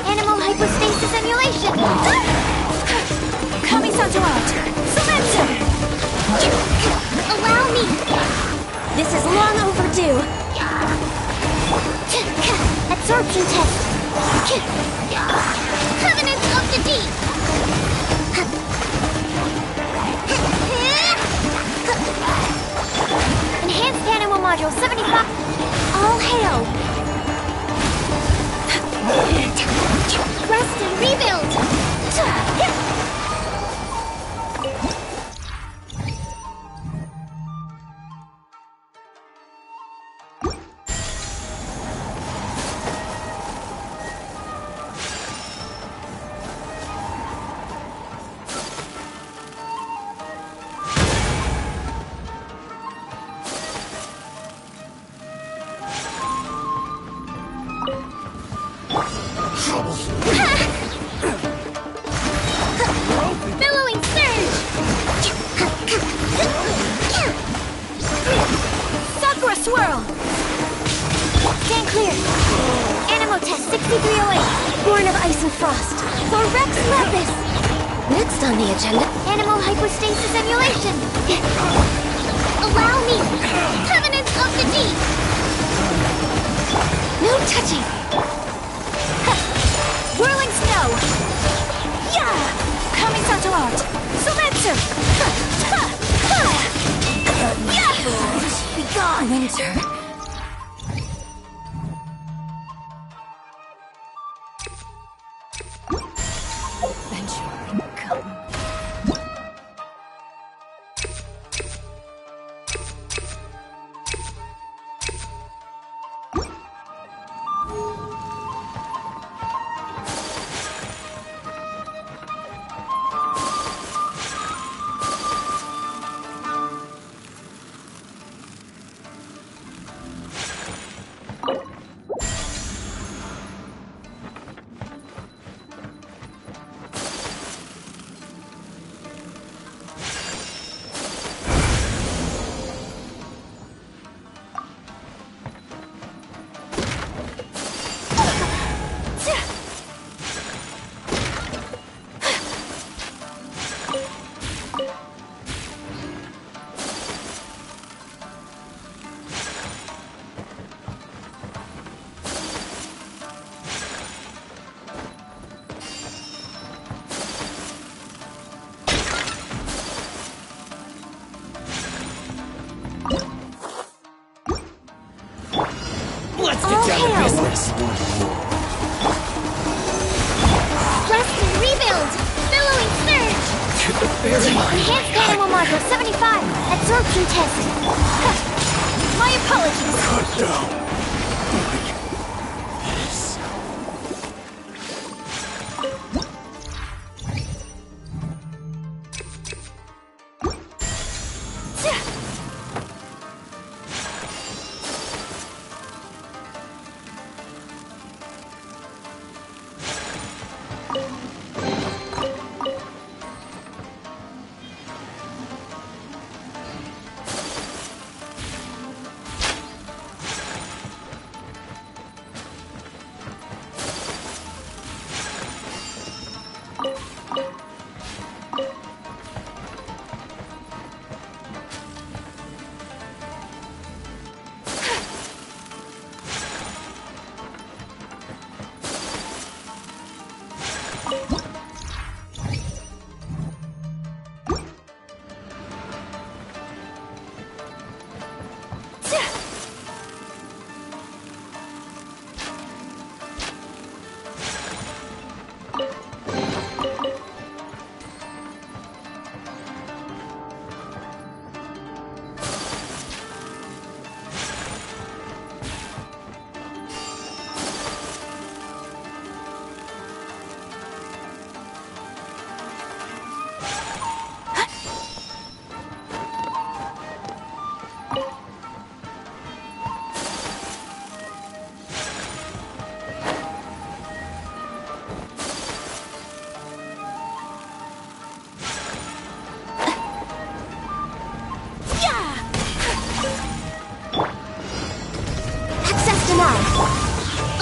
Animal hypostasis emulation! Kami-santo out! Surrender! Allow me! This is long overdue! Absorption test! Covenant of the Deep! Enhanced Animal Module 75! All hail! Rest and rebuild! Billowing surge! Sakura Swirl! Stand clear! Animal test 6308. Born of ice and frost. For Rex Lapis! Next on the agenda, animal hypostasis emulation! Allow me! Covenant of the Deep! No touching! Whirling snow! Yeah! Kami-santo out! Surrender! Yeah! Be gone! Winter! Enhanced animal module 75. Absorption test. My apologies.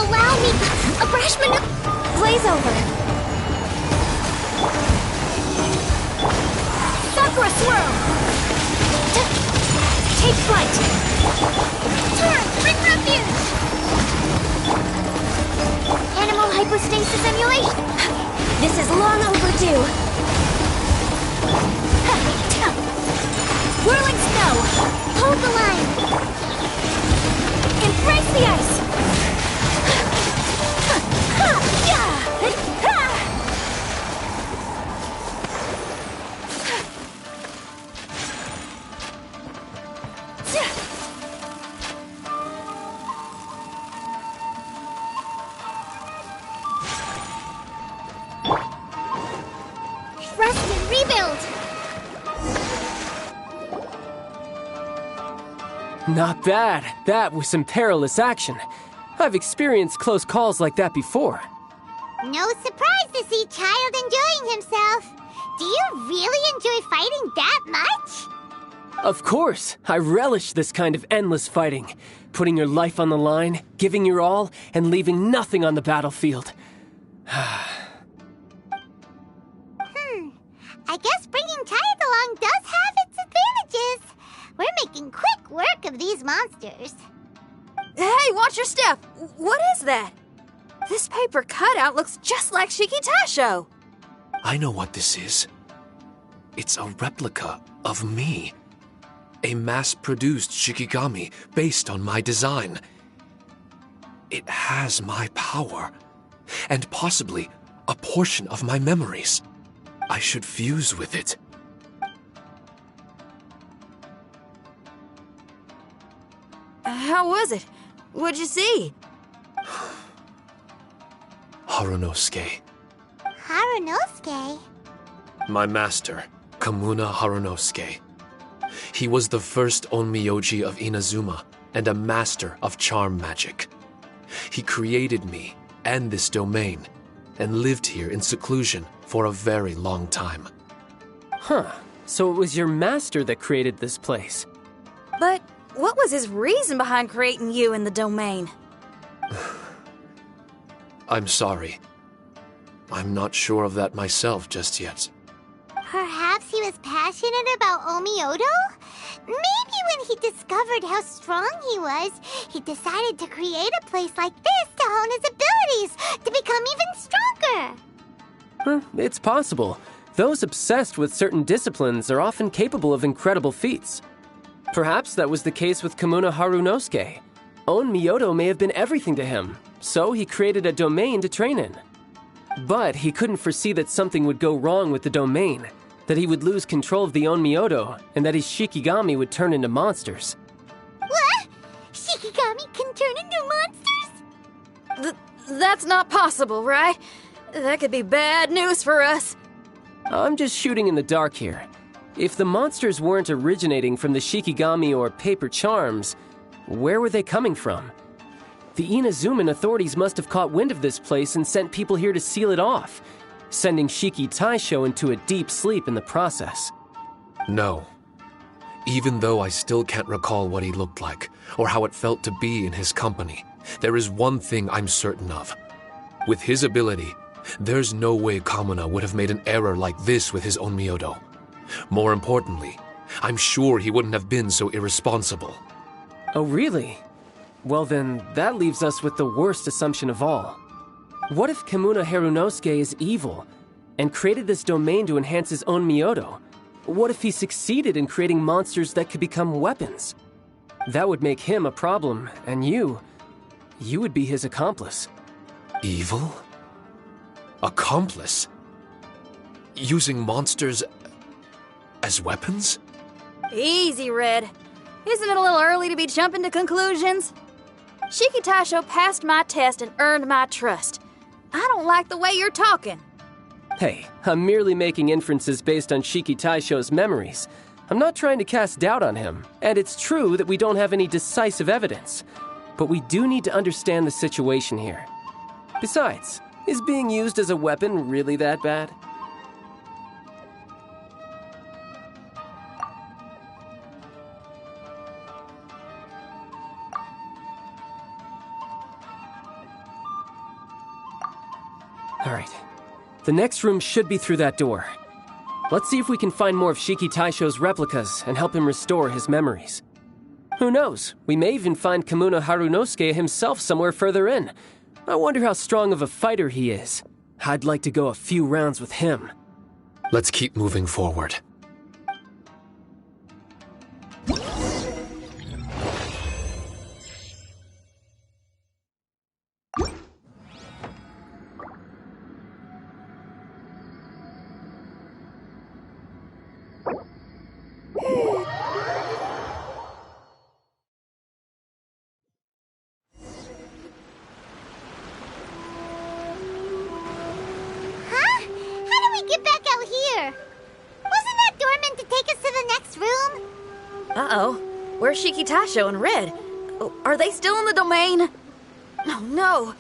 Allow me a brash maneuver. Blaze over. Sakura swirl. Take flight. Turn. Bring refuge. Animal hypostasis emulation. This is long overdue. Whirling snow. Hold the line. Embrace the ice. Rest and rebuild. Not bad. That was some perilous action. I've experienced close calls like that before. No surprise to see Child enjoying himself. Do you really enjoy fighting that much? Of course. I relish this kind of endless fighting. Putting your life on the line, giving your all, and leaving nothing on the battlefield. I guess bringing Child along does have its advantages. We're making quick work of these monsters. Hey, watch your step! What is that? This paper cutout looks just like Shikitasho. I know what this is. It's a replica of me. A mass-produced Shikigami based on my design. It has my power, and possibly a portion of my memories. I should fuse with it. How was it? What'd you see? Harunosuke. Harunosuke? My master, Kamuna Harunosuke. He was the first onmyoji of Inazuma and a master of charm magic. He created me and this domain and lived here in seclusion for a very long time. Huh. So it was your master that created this place. But what was his reason behind creating you in the domain? I'm sorry. I'm not sure of that myself just yet. Perhaps he was passionate about Omiodo? Maybe when he discovered how strong he was, he decided to create a place like this to hone his abilities, to become even stronger. It's possible. Those obsessed with certain disciplines are often capable of incredible feats. Perhaps that was the case with Kamuna Harunosuke. Onmyodo may have been everything to him, so he created a domain to train in. But he couldn't foresee that something would go wrong with the domain, that he would lose control of the Onmyoto, and that his Shikigami would turn into monsters. What? Shikigami can turn into monsters? That's not possible, right? That could be bad news for us. I'm just shooting in the dark here. If the monsters weren't originating from the Shikigami or paper charms, where were they coming from? The Inazuman authorities must have caught wind of this place and sent people here to seal it off, sending Shiki Taisho into a deep sleep in the process. No. Even though I still can't recall what he looked like, or how it felt to be in his company, there is one thing I'm certain of. With his ability, there's no way Kamuna would have made an error like this with his Onmyoto. More importantly, I'm sure he wouldn't have been so irresponsible. Oh, really? Well then, that leaves us with the worst assumption of all. What if Kamuna Harunosuke is evil, and created this domain to enhance his own Myoto? What if he succeeded in creating monsters that could become weapons? That would make him a problem, and you would be his accomplice. Evil? Accomplice? Using monsters as weapons? Easy, Red. Isn't it a little early to be jumping to conclusions? Shiki Taisho passed my test and earned my trust. I don't like the way you're talking. Hey, I'm merely making inferences based on Shiki Taisho's memories. I'm not trying to cast doubt on him, and it's true that we don't have any decisive evidence. But we do need to understand the situation here. Besides, is being used as a weapon really that bad? Alright. The next room should be through that door. Let's see if we can find more of Shiki Taisho's replicas and help him restore his memories. Who knows? We may even find Kamuna Harunosuke himself somewhere further in. I wonder how strong of a fighter he is. I'd like to go a few rounds with him. Let's keep moving forward. Get back out here! Wasn't that door meant to take us to the next room? Uh-oh. Where's Shiki Taisho and Red? Are they still in the domain? Oh, no.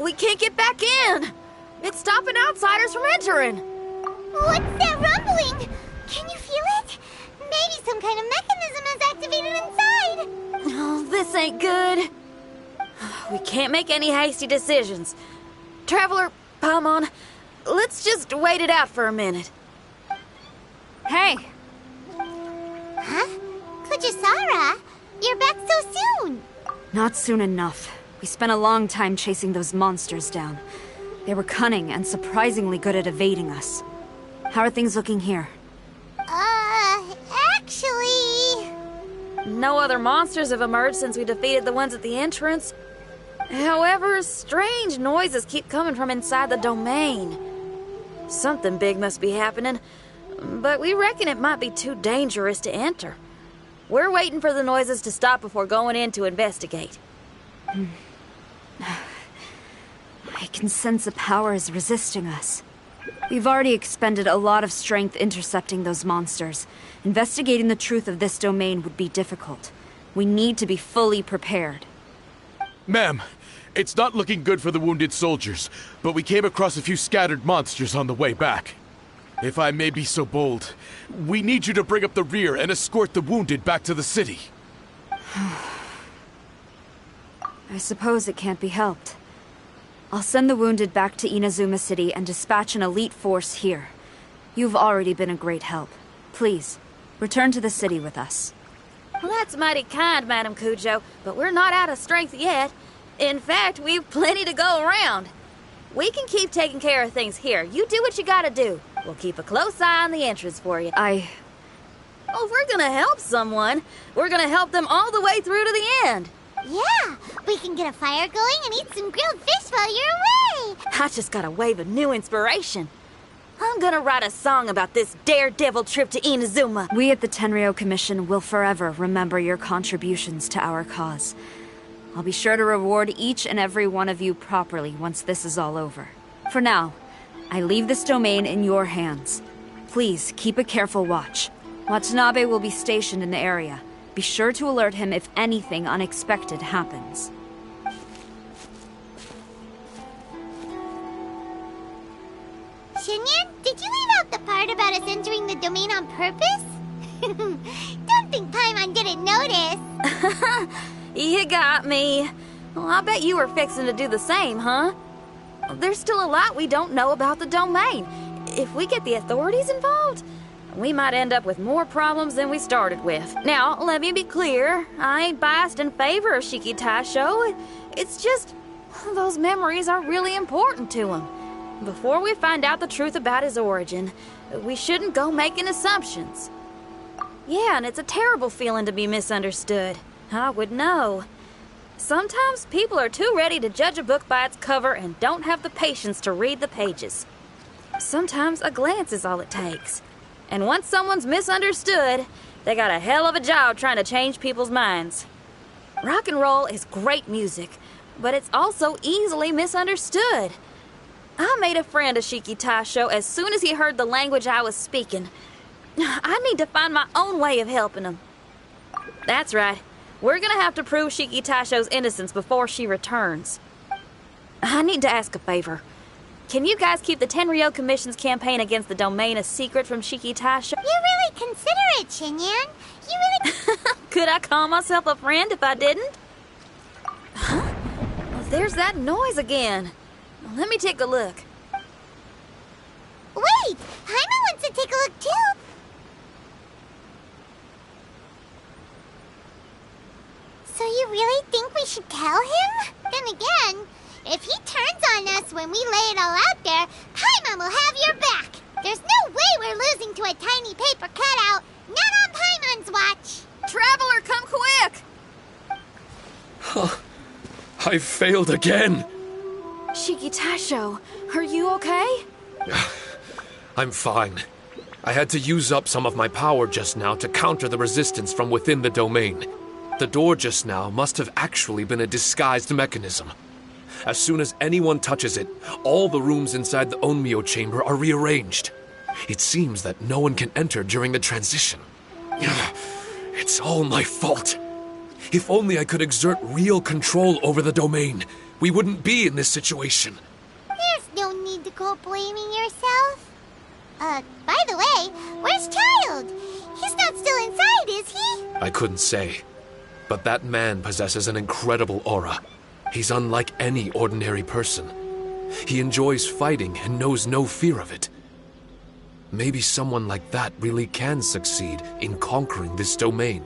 We can't get back in. It's stopping outsiders from entering. What's that rumbling? Can you feel it? Maybe some kind of mechanism is activated inside. Oh, this ain't good. We can't make any hasty decisions. Traveler, Paimon, let's just wait it out for a minute. Hey! Huh? Kujisara, you're back so soon. Not soon enough. We spent a long time chasing those monsters down. They were cunning and surprisingly good at evading us. How are things looking here? Actually... No other monsters have emerged since we defeated the ones at the entrance. However, strange noises keep coming from inside the domain. Something big must be happening, but we reckon it might be too dangerous to enter. We're waiting for the noises to stop before going in to investigate. I can sense a power is resisting us. We've already expended a lot of strength intercepting those monsters. Investigating the truth of this domain would be difficult. We need to be fully prepared. Ma'am, it's not looking good for the wounded soldiers, but we came across a few scattered monsters on the way back. If I may be so bold, we need you to bring up the rear and escort the wounded back to the city. I suppose it can't be helped. I'll send the wounded back to Inazuma City and dispatch an elite force here. You've already been a great help. Please, return to the city with us. Well, that's mighty kind, Madam Kujo, but we're not out of strength yet. In fact, we've plenty to go around. We can keep taking care of things here. You do what you gotta do. We'll keep a close eye on the entrance for you. Oh, if we're gonna help someone, we're gonna help them all the way through to the end. Yeah, we can get a fire going and eat some grilled fish while you're away. I just got a wave of new inspiration. I'm gonna write a song about this daredevil trip to Inazuma. We at the Tenryou Commission will forever remember your contributions to our cause. I'll be sure to reward each and every one of you properly once this is all over. For now, I leave this domain in your hands. Please keep a careful watch. Watanabe will be stationed in the area. Be sure to alert him if anything unexpected happens. Shinyan, did you leave out the part about us entering the domain on purpose? Don't think Paimon didn't notice. You got me. Well, I bet you were fixing to do the same, huh? There's still a lot we don't know about the domain. If we get the authorities involved, we might end up with more problems than we started with. Now, let me be clear. I ain't biased in favor of Shiki Taisho. It's just, those memories are really important to him. Before we find out the truth about his origin, we shouldn't go making assumptions. Yeah, and it's a terrible feeling to be misunderstood. I would know. Sometimes people are too ready to judge a book by its cover and don't have the patience to read the pages. Sometimes a glance is all it takes. And once someone's misunderstood, they got a hell of a job trying to change people's minds. Rock and roll is great music, but it's also easily misunderstood. I made a friend of Shiki Taisho as soon as he heard the language I was speaking. I need to find my own way of helping him. That's right. We're gonna have to prove Shiki Taisho's innocence before she returns. I need to ask a favor. Can you guys keep the Tenryou Commission's campaign against the domain a secret from Shiki Taisho? You're really considerate, Shinyan. You really... Could I call myself a friend if I didn't? Huh? Well, there's that noise again. Let me take a look. Wait! Paimon wants to take a look, too. So you really think we should tell him? Then again, if he turns on us when we lay it all out there, Paimon will have your back. There's no way we're losing to a tiny paper cutout. Not on Paimon's watch. Traveler, come quick! I failed again. Shiki Taisho, are you okay? I'm fine. I had to use up some of my power just now to counter the resistance from within the domain. The door just now must have actually been a disguised mechanism. As soon as anyone touches it, all the rooms inside the Onmyo chamber are rearranged. It seems that no one can enter during the transition. It's all my fault. If only I could exert real control over the domain, we wouldn't be in this situation. There's no need to go blaming yourself. By the way, where's Child? He's not still inside, is he? I couldn't say. But that man possesses an incredible aura. He's unlike any ordinary person. He enjoys fighting and knows no fear of it. Maybe someone like that really can succeed in conquering this domain.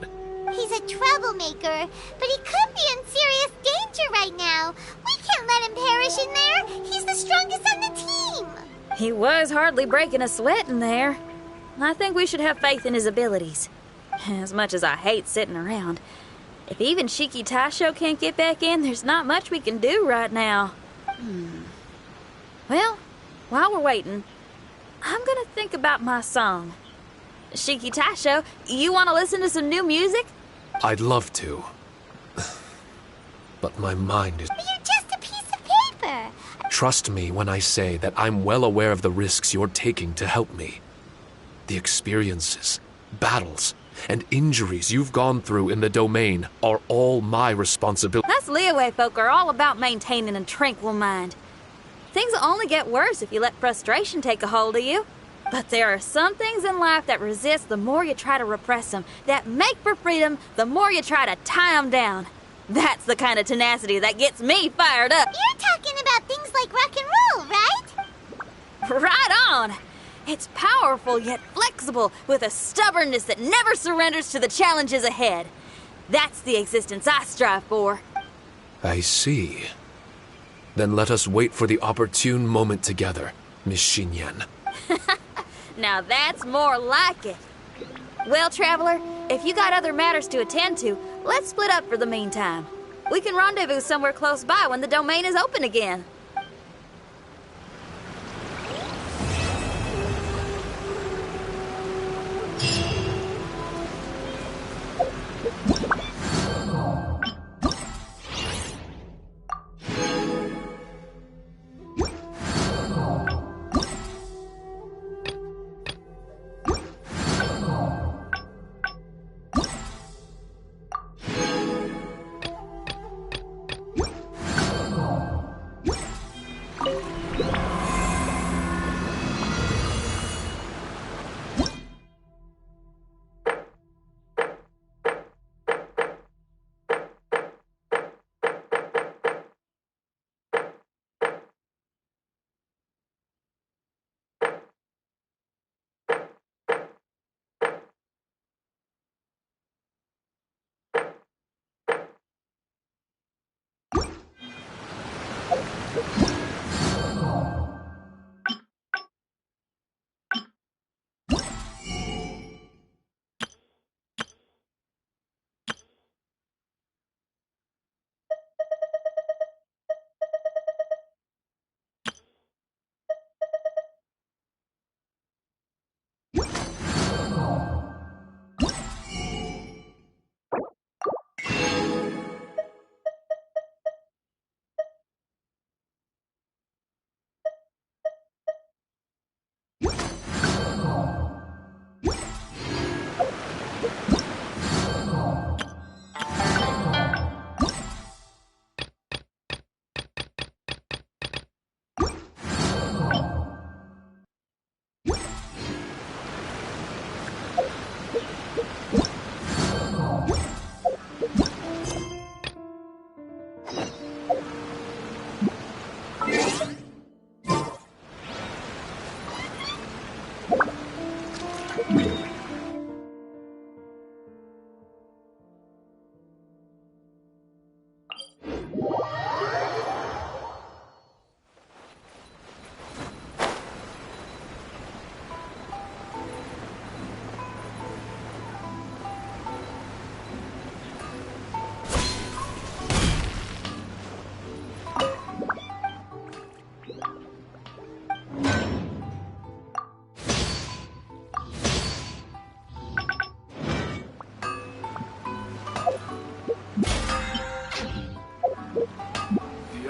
He's a troublemaker, but he could be in serious danger right now. We can't let him perish in there. He's the strongest on the team. He was hardly breaking a sweat in there. I think we should have faith in his abilities. As much as I hate sitting around, if even Shiki Taisho can't get back in, there's not much we can do right now. Well, while we're waiting, I'm gonna think about my song. Shiki Taisho, you want to listen to some new music? I'd love to. But my mind is... You're just a piece of paper. Trust me when I say that I'm well aware of the risks you're taking to help me. The experiences, battles, and injuries you've gone through in the domain are all my responsibility. Us Liyue folk are all about maintaining a tranquil mind. Things will only get worse if you let frustration take a hold of you. But there are some things in life that resist the more you try to repress them, that make for freedom the more you try to tie them down. That's the kind of tenacity that gets me fired up. You're talking about things like rock and roll, right? Right on! It's powerful yet flexible, with a stubbornness that never surrenders to the challenges ahead. That's the existence I strive for. I see. Then let us wait for the opportune moment together, Miss Shinyan. Now that's more like it. Well, Traveler, if you got other matters to attend to, let's split up for the meantime. We can rendezvous somewhere close by when the domain is open again.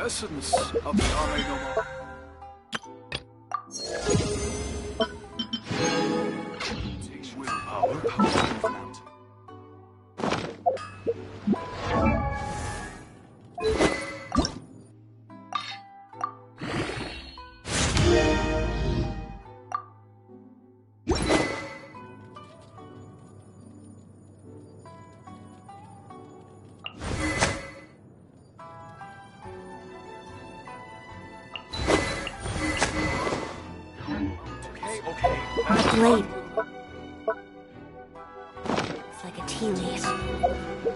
essence of the Ame no Mo. Takes willpower to move a mountain. A blade. It's like a tea leaf.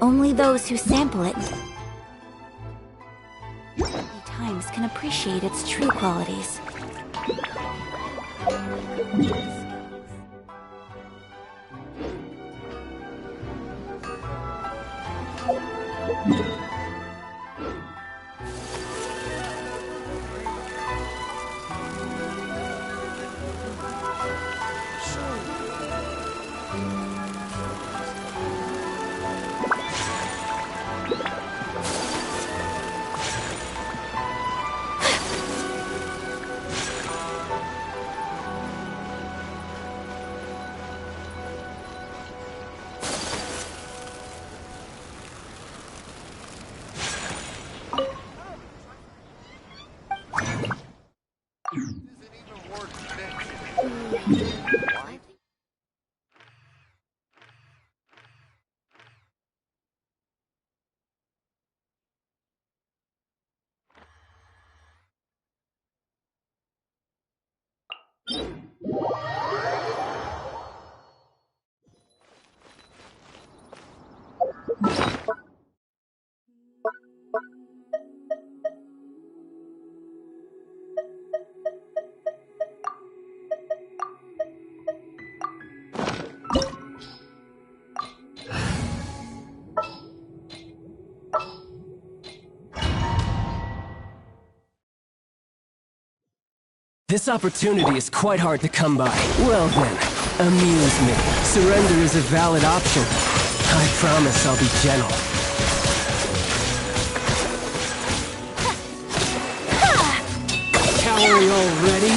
Only those who sample it many times can appreciate its true qualities. This opportunity is quite hard to come by. Well then, amuse me. Surrender is a valid option. I promise I'll be gentle. Cowering already?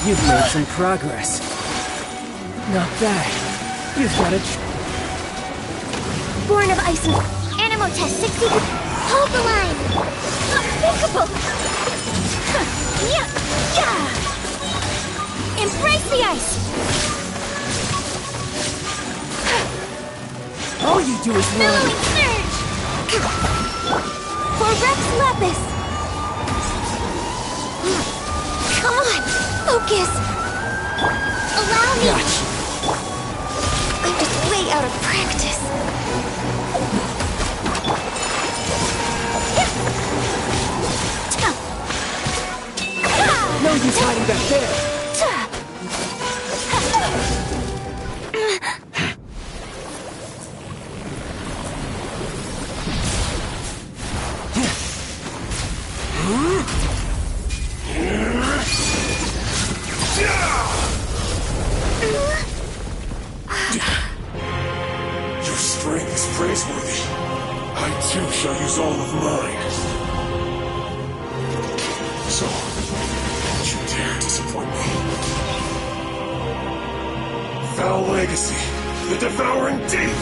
You've made some progress. Not bad. You've got a... Born of Ice and Animo Test 60. Hold the line. Unthinkable. Yeah. Embrace the ice. All you do is Billowing surge. For Rex Lapis. Come on. Focus. Allow me. Gotcha. I'm just way out of practice. No use hiding back there. Your strength is praiseworthy. I too shall use all of mine. So, don't you dare disappoint me. Foul Legacy, the Devouring Deep!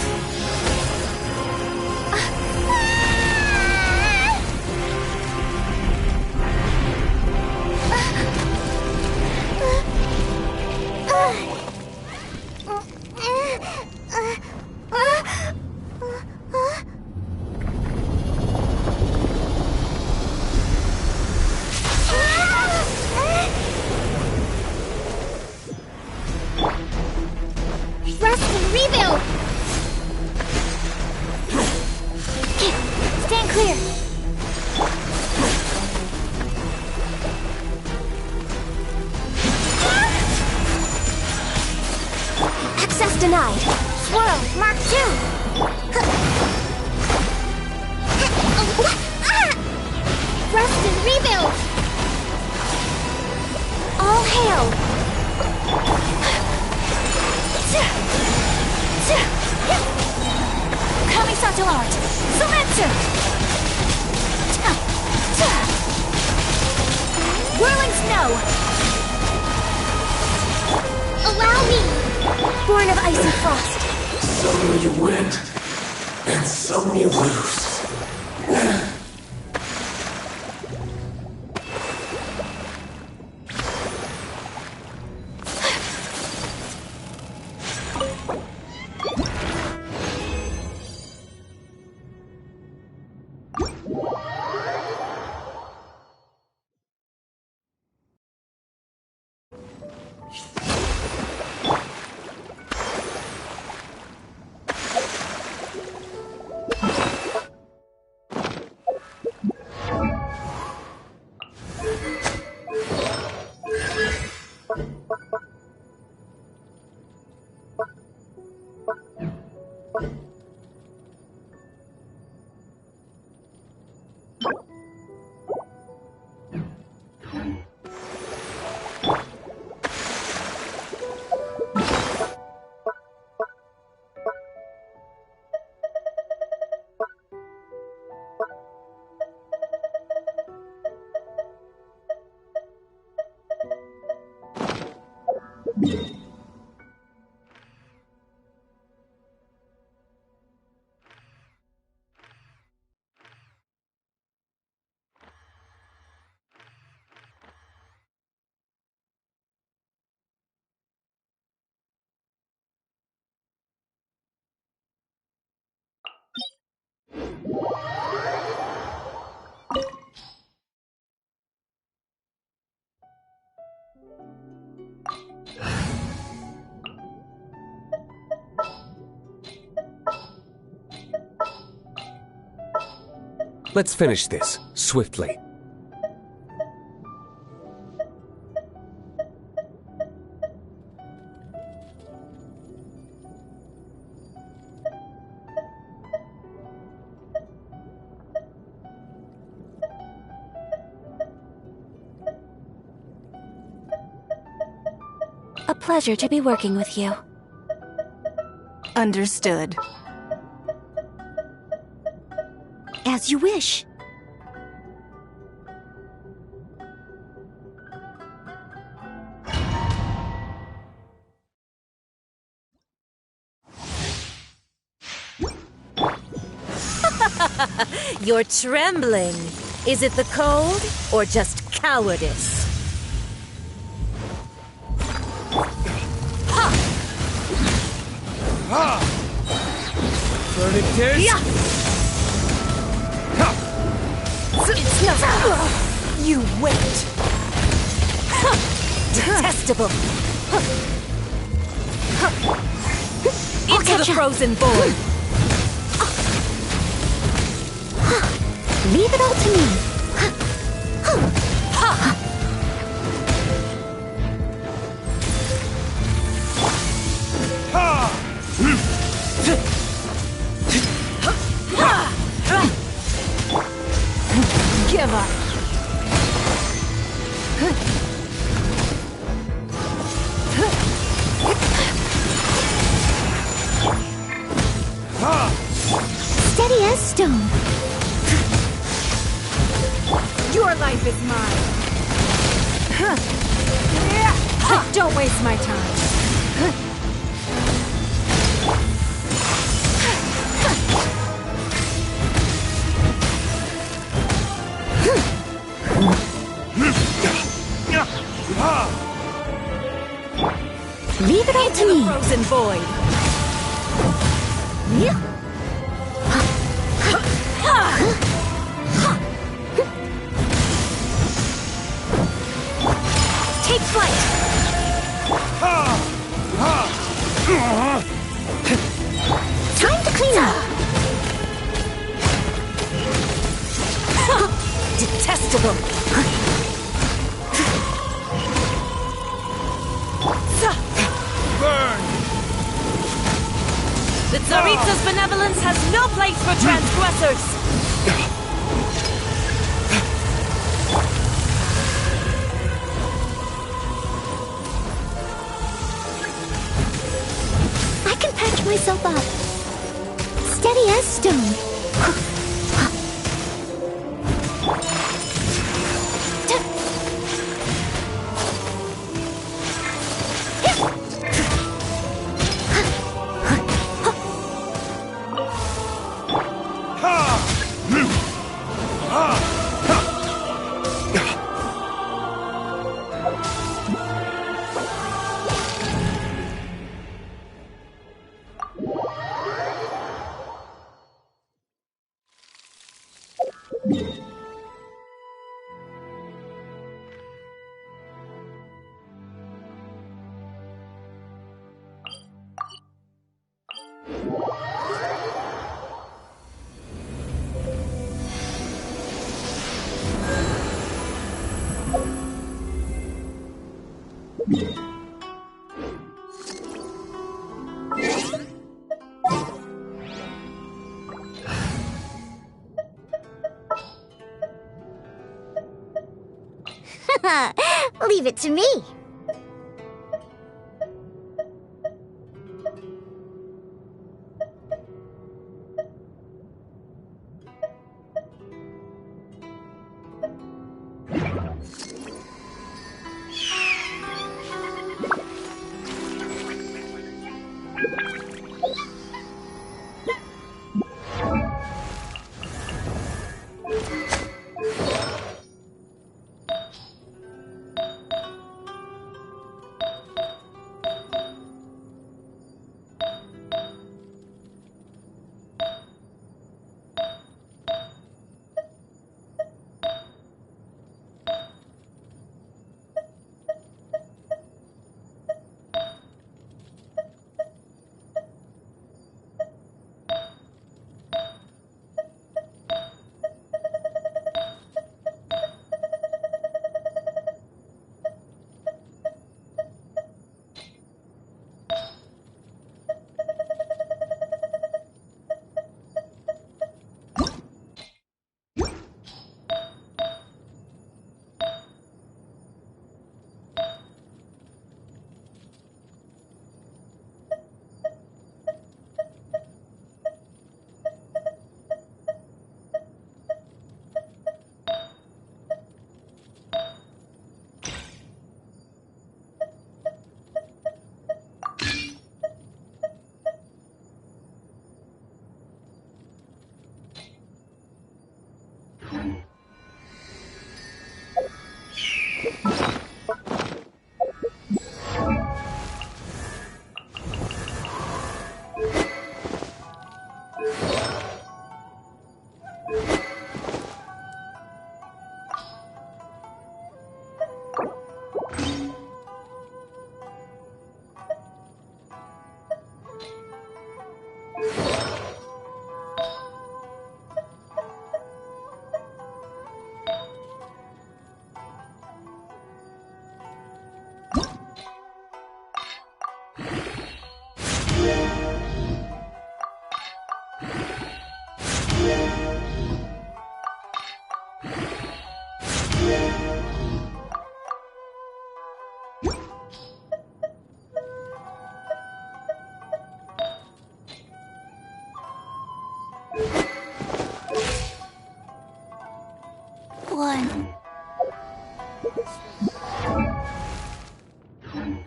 Rest and rebuild! Stand clear! Access denied! Swirl, Mark 2! Rest and rebuild! All hail! martial art! Sumetsu! Whirling snow! Allow me! Born of ice and frost! Some you win, and some you lose. Let's finish this, swiftly. A pleasure to be working with you. Understood. As you wish. You're trembling. Is it the cold or just cowardice? Burning tears? Yeah. It's not. You wait. Detestable. Into the frozen void. Leave it all to me. Give up. Steady as stone. Your life is mine. Don't waste my time. Leave it all to me. Frozen void. Take flight. Time to clean up. Detestable. Burn! The Tsaritsa's benevolence has no place for transgressors. I can patch myself up. Steady as stone. Leave it to me.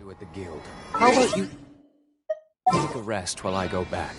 You at the guild. How about you take a rest while I go back?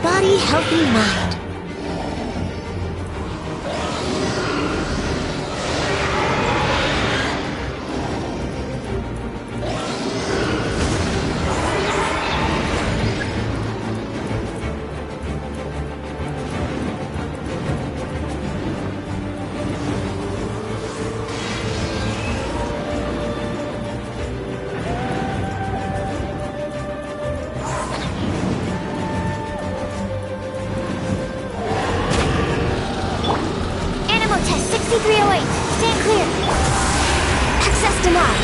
body, healthy mind. Test 6308. Stand clear. Access denied.